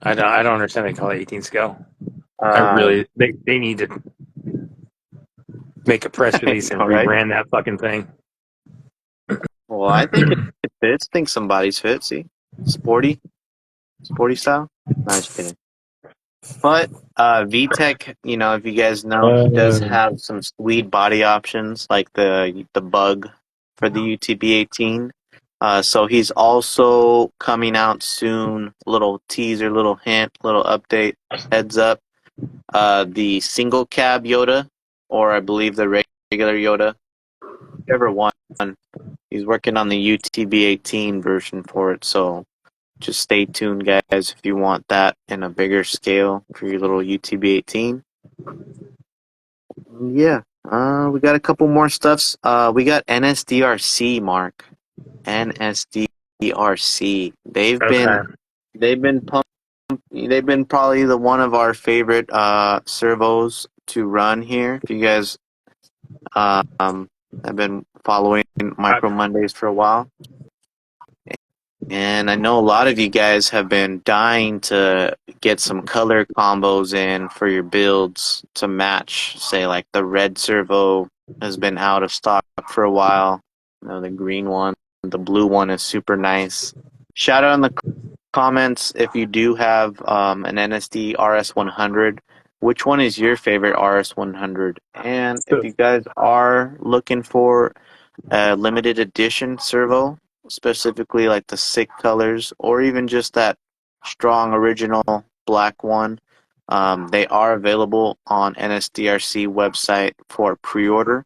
B: I don't understand they call it 18 scale.
A: Uh,
B: They need to make a press release and
A: all right.
B: rebrand that fucking thing.
A: Well, I think it fits. I think some bodies fit. See, sporty, sporty style. No, just kidding. But VTech, if you guys know, he does
B: Uh,
A: have some sweet body options like the bug for the UTB-18. So he's also coming out soon. Little teaser, little hint, little update, heads up. The single cab Yota, or I believe the regular Yota, whichever one. He's working on the UTB-18 version for it, so just stay tuned, guys, if you want that in a bigger scale for your little UTB-18. Yeah, we got a couple more stuffs. We got NSDRC, Mark. NSDRC.
B: okay.
A: They've been pumped. They've been probably the one of our favorite servos to run here. If you guys have been following
B: I,
A: Micro Mondays for a while. And I know a lot of you guys have been dying to get some color combos in for your builds to match, say, like the red servo has been out of stock for a while. The green one, the blue one is super nice. Shout out in the comments if you do have an NSD RS100. Which one is your favorite RS100? And if you guys are looking for a limited edition servo, specifically like the sick colors, or even just that strong original black one, they are available on NSDRC website for pre-order.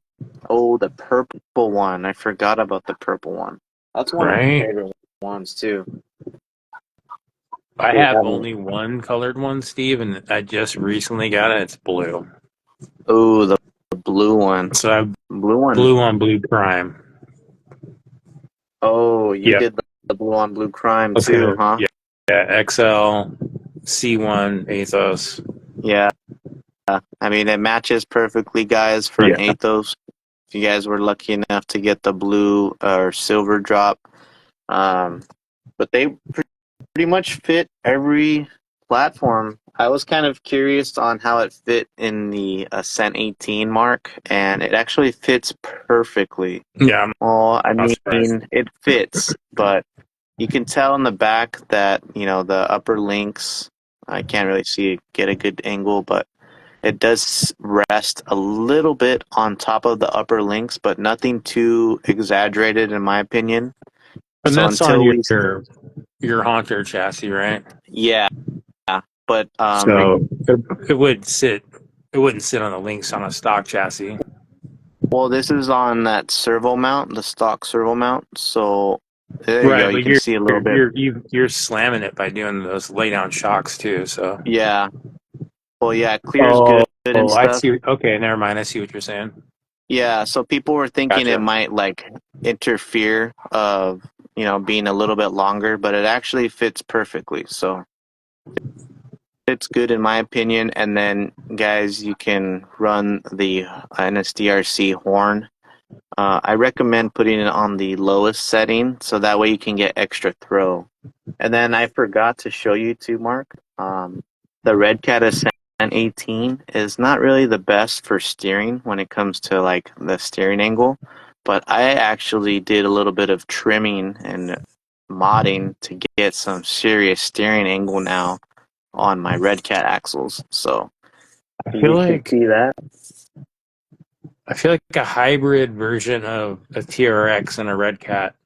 A: Oh, the purple one. I forgot about the purple one. That's one of my
B: Right?
A: favorite ones too.
B: I have
A: Yeah.
B: only one colored one, Steve, and I just recently got it. It's blue.
A: Oh, the blue one.
B: So I have
A: Blue one.
B: blue on blue prime.
A: Oh, you
B: Yep.
A: did the blue on blue crime
B: Looking
A: too,
B: at
A: huh?
B: yeah, XL, C1, Athos.
A: Yeah. I mean, it matches perfectly, guys, for an
B: Yeah.
A: Athos. If you guys were lucky enough to get the blue or silver drop. But they pretty much fit every platform. I was kind of curious on how it fit in the Ascent 18 mark, and it actually fits perfectly.
B: Yeah, I'm
A: Well, I
B: not surprised.
A: mean, it fits, but you can tell in the back that, the upper links, I can't really get a good angle, but it does rest a little bit on top of the upper links, but nothing too exaggerated in my opinion.
B: And
A: So
B: that's on
A: until we,
B: your Haunter chassis, right?
A: yeah, but
B: So it would sit. It wouldn't sit on the links on a stock chassis.
A: well, this is on that servo mount, the stock servo mount. So there you go.
B: Right,
A: You
B: but
A: can see a little bit.
B: you're slamming it by doing those lay down shocks too. So
A: Yeah. Well, yeah, it clears
B: oh,
A: good and
B: I
A: stuff.
B: see. Okay, never mind. I see what you're saying.
A: Yeah. So people were thinking it
B: Gotcha.
A: might like interfere of being a little bit longer, but it actually fits perfectly. So it's good in my opinion. And then guys, you can run the NSDRC horn. I recommend putting it on the lowest setting so that way you can get extra throw. And then I forgot to show you too, Mark. The Red Cat Ascent 18 is not really the best for steering when it comes to like the steering angle, but I actually did a little bit of trimming and modding to get some serious steering angle now on my Red Cat axles. So
B: I feel
A: you can
B: like
A: see that.
B: I feel like a hybrid version of a TRX and a Red Cat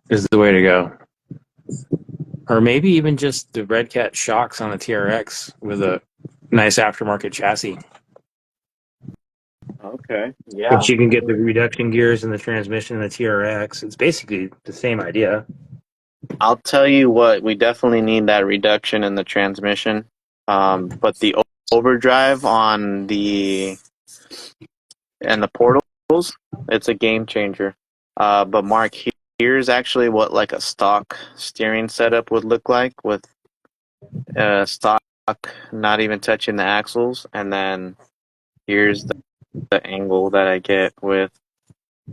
B: is the way to go. Or maybe even just the Red Cat shocks on a TRX with a nice aftermarket chassis.
A: Okay.
B: But
A: Yeah.
B: you can get the reduction gears and the transmission in the TRX. It's basically the same idea.
A: I'll tell you what, we definitely need that reduction in the transmission. But the overdrive on the and the portals, it's a game changer. But Mark, here's actually what like a stock steering setup would look like with stock not even touching the axles, and then here's the angle that I get with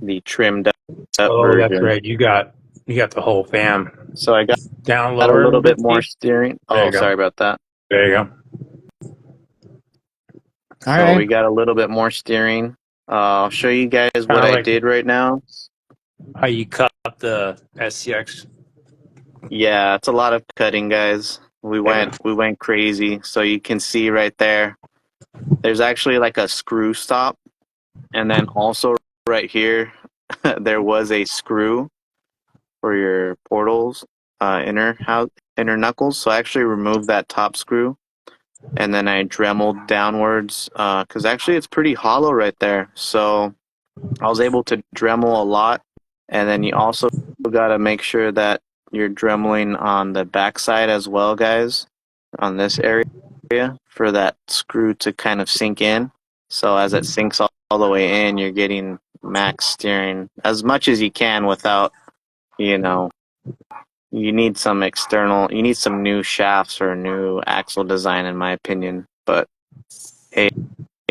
A: the trimmed up
B: Oh, that's
A: version.
B: right. You got the whole fam.
A: So I got
B: Down
A: a
B: lower a
A: little
B: little
A: bit
B: bit,
A: more
B: Steve.
A: steering.
B: There
A: Oh,
B: you go.
A: sorry about that.
B: There you go. All
A: So
B: right.
A: we got a little bit more steering. I'll show you guys
B: Kind
A: what
B: of
A: I
B: like
A: did right now.
B: how you cut the SCX.
A: Yeah, it's a lot of cutting, guys.
B: Yeah.
A: We went crazy. So you can see right there, there's actually like a screw stop, and then also right here, there was a screw for your portals, inner knuckles. So I actually removed that top screw, and then I dremeled downwards, because actually it's pretty hollow right there. So I was able to Dremel a lot, and then you also got to make sure that you're dremeling on the backside as well, guys, on this area for that screw to kind of sink in. So as it sinks all the way in, you're getting max steering as much as you can without, you know, you need some new shafts or new axle design, in my opinion. But hey,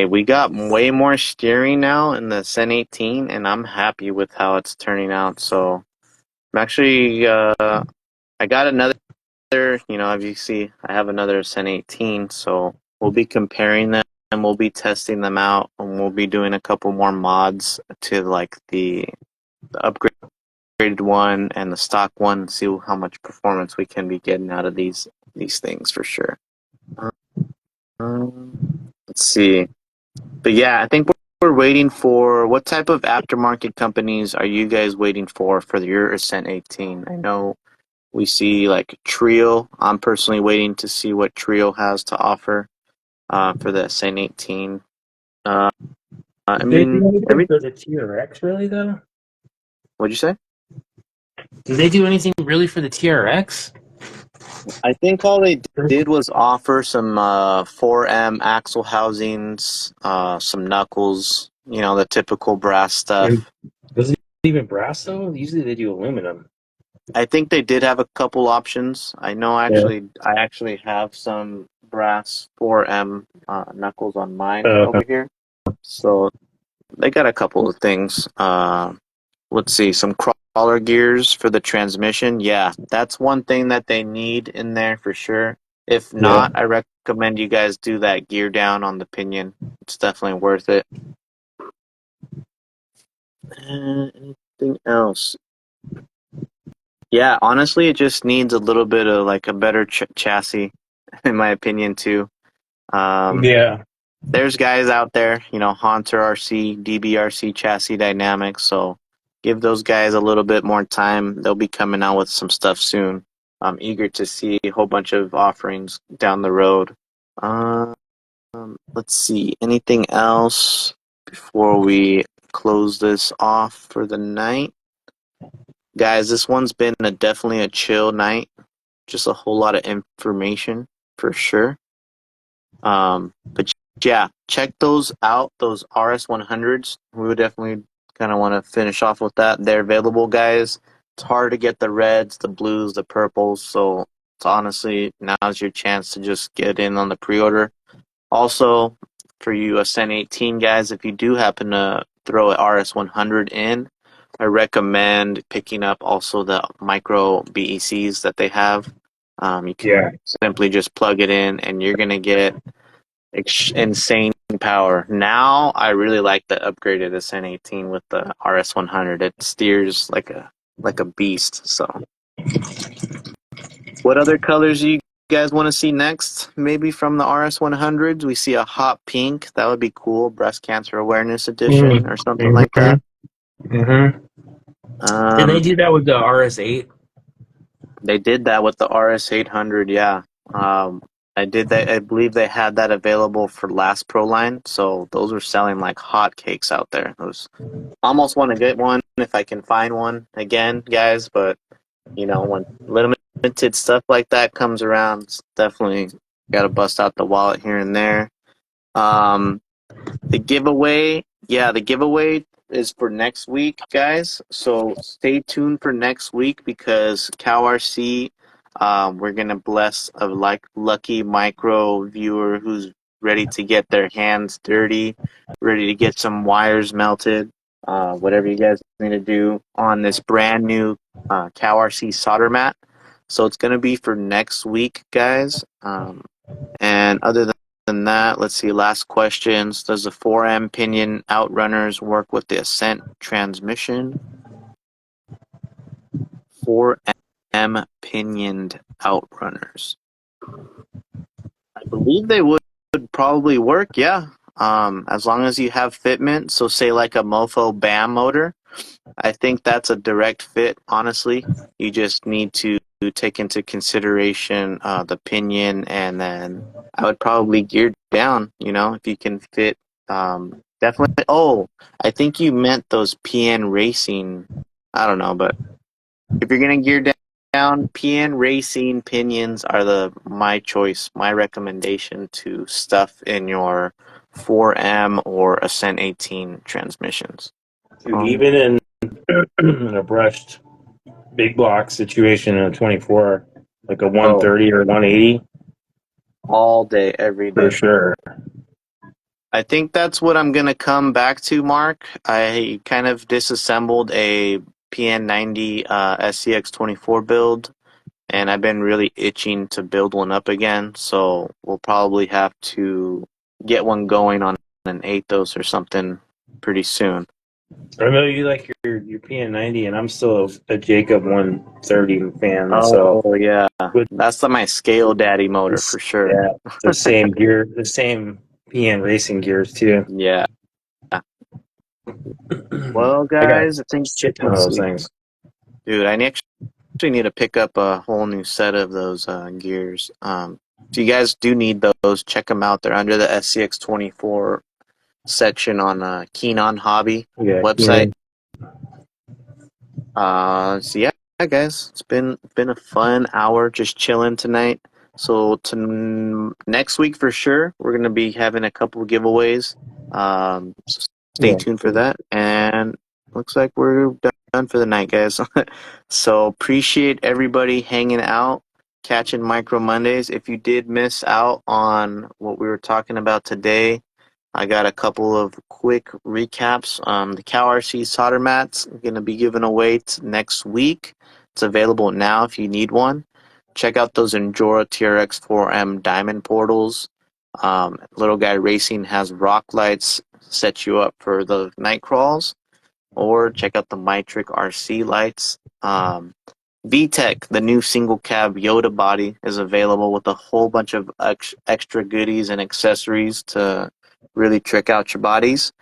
A: we got way more steering now in the Sen 18, and I'm happy with how it's turning out. So I'm actually, I got another, as you see, I have another Sen 18, so we'll be comparing them we'll be testing them out, and we'll be doing a couple more mods to like the upgraded one and the stock one, see how much performance we can be getting out of these things for sure. Um, let's see. But yeah, I think we're waiting for what type of aftermarket companies are you guys waiting for your Ascent 18? I know we see like Trio. I'm personally waiting to see what Trio has to offer for the Ascent 18. Uh, I
B: Did they
A: mean,
B: do anything for the TRX really though?
A: what'd you say?
B: Did they do anything really for the TRX?
A: I think all they did was offer some 4M axle housings, some knuckles, the typical brass
B: And
A: stuff.
B: was it even brass though? Usually they do aluminum.
A: I think they did have a couple options.
B: Yeah.
A: I actually have some brass 4M knuckles on mine
B: Uh,
A: over here. So they got a couple of things. Let's see, some crawler gears for the transmission. Yeah, that's one thing that they need in there for sure. If
B: yeah.
A: not, I recommend you guys do that gear down on the pinion. It's definitely worth it. Anything else? Yeah, honestly, it just needs a little bit of like a better chassis, in my opinion, too. Um,
B: Yeah.
A: there's guys out there, Haunter RC, DBRC chassis dynamics. So give those guys a little bit more time. They'll be coming out with some stuff soon. I'm eager to see a whole bunch of offerings down the road. Um, let's see. Anything else before we close this off for the night? Guys, this one's been definitely a chill night. Just a whole lot of information for sure. But yeah, check those out, those RS100s. We would definitely kind of want to finish off with that. They're available, guys. It's hard to get the reds, the blues, the purples. So it's honestly, now's your chance to just get in on the pre-order. Also, for you Ascent 18 guys, if you do happen to throw an RS100 in, I recommend picking up also the micro BECs that they have. You
B: Yeah.
A: can simply just plug it in, and you're gonna get insane power. Now I really like the upgraded Ascent 18 with the RS100. It steers like a beast. So, what other colors do you guys want to see next? Maybe from the RS100s, we see a hot pink. That would be cool. Breast Cancer Awareness Edition or something like
B: Mm-hmm.
A: that.
B: Mm-hmm. Did they
A: Um,
B: do that with the RS8?
A: they did that with the RS800. Yeah. I did that. I believe they had that available for last Pro line. So those were selling like hotcakes out there. Those almost want to get one if I can find one again, guys. But when limited stuff like that comes around, it's definitely got to bust out the wallet here and there. Um, the giveaway is for next week, guys. So stay tuned for next week because CowRC, we're gonna bless a lucky micro viewer who's ready to get their hands dirty, ready to get some wires melted, whatever you guys need to do on this brand new CowRC solder mat. So it's gonna be for next week, guys. And other than that, let's see, last questions. Does the 4M pinion outrunners work with the Ascent transmission? 4M pinioned outrunners. I believe they would probably work, yeah. As long as you have fitment, so say like a Mofo BAM motor, I think that's a direct fit, honestly. You just need to take into consideration the pinion, and then I would probably gear down, if you can fit. Definitely. Oh, I think you meant those PN Racing. I don't know, but if you're going to gear down, PN Racing pinions are my choice, my recommendation to stuff in your 4M or Ascent 18 transmissions.
B: Dude, even in a brushed big block situation in a 24, like a
A: Oh,
B: 130 or 180,
A: all day, every
B: for
A: day.
B: sure.
A: I think that's what I'm gonna come back to, Mark. I kind of disassembled a PN90 SCX24 build, and I've been really itching to build one up again. So we'll probably have to get one going on an Athos or something pretty soon.
B: I know you like your PN90, and I'm still a Jacob 130 fan. So
A: Oh yeah,
B: with
A: that's my scale daddy motor
B: this,
A: for sure.
B: yeah, the same gear, the same PN racing gears too.
A: Yeah. Well,
B: I got a
A: guys, I think
B: shit ton of
A: let's
B: those
A: see,
B: things.
A: dude. Actually need to pick up a whole new set of those gears. If you guys do need those, check them out. They're under the SCX24 section on Keenon Hobby
B: Yeah,
A: website.
B: Keenan.
A: So yeah, guys, it's been a fun hour just chilling tonight. So to next week for sure, we're gonna be having a couple of giveaways. So stay
B: Yeah,
A: tuned for that. And looks like we're done for the night, guys. So appreciate everybody hanging out, catching Micro Mondays. If you did miss out on what we were talking about today, I got a couple of quick recaps. The CalRC solder mats are going to be given away next week. It's available now if you need one. Check out those Injora TRX 4M Diamond Portals. Little Guy Racing has rock lights, set you up for the night crawls. Or check out the Mitric RC lights. VTech, the new single cab Yota body, is available with a whole bunch of extra goodies and accessories to really trick out your bodies.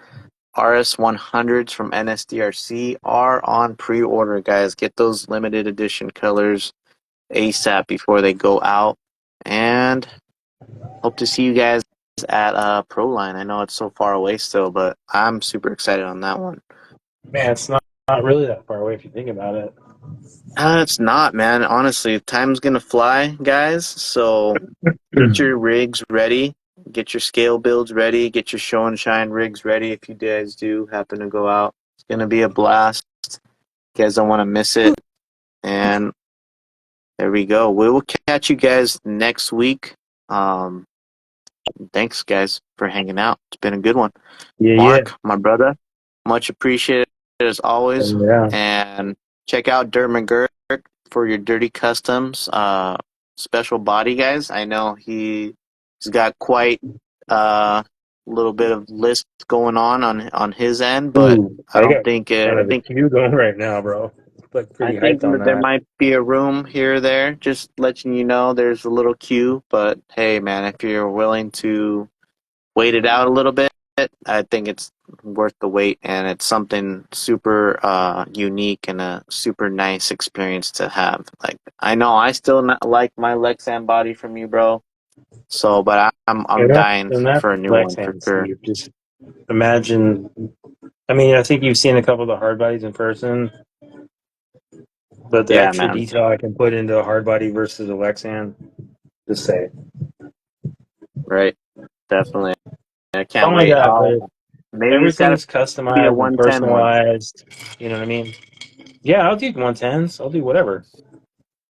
A: RS100s from NSDRC are on pre-order, guys. Get those limited edition colors ASAP before they go out. And hope to see you guys at Proline. I know it's so far away still, but I'm super excited on that one.
B: man, it's not really that far away if you think about it.
A: It's not, man. Honestly, time's gonna fly, guys. So get your rigs ready, get your scale builds ready, get your show and shine rigs ready if you guys do happen to go out. It's gonna be a blast. You guys don't want to miss it. And there we go. We will catch you guys next week. Um, Thanks, guys, for hanging out. It's been a good one.
B: Yeah, yeah,
A: Mark, my brother, much appreciated as always.
B: yeah.
A: And check out Dirt McGurk for your dirty customs special body, guys. I know he's got quite a little bit of list going on his end, but
B: Ooh,
A: I
B: I
A: don't
B: got
A: think
B: kind
A: I
B: of a
A: think
B: queue going right now, bro. Like
A: I
B: pretty
A: think
B: hyped on
A: that there
B: that.
A: might be a room here or there. Just letting you know, there's a little queue. But hey, man, if you're willing to wait it out a little bit, I think it's worth the wait, and it's something super unique and a super nice experience to have. Like I know I still not like my Lexan body from you, bro. So, but I'm dying
B: And that's
A: for a
B: the
A: new
B: flex
A: one for
B: hand,
A: sure.
B: Steve. Just imagine. I mean, I think you've seen a couple of the hard bodies in person, but the
A: Yeah,
B: extra
A: man.
B: detail I can put into a hard body versus a Lexan, just say.
A: Right. Definitely. I
B: Oh
A: can't
B: my
A: wait.
B: god! But
A: Maybe it's got to
B: everything's
A: be a
B: customized and
A: 110 one.
B: personalized. You know what I mean? Yeah, I'll do 110s. I'll do whatever.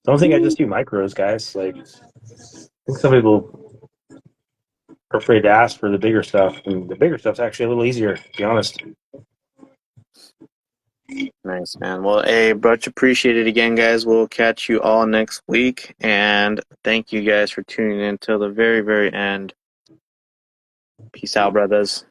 B: Don't think I just do micros, guys. Like, I think some people are afraid to ask for the bigger stuff, and the bigger stuff's actually a little easier, to be honest.
A: Nice, man. Well, hey, much appreciated again, guys. We'll catch you all next week. And thank you guys for tuning in till the very, very end. Peace out, brothers.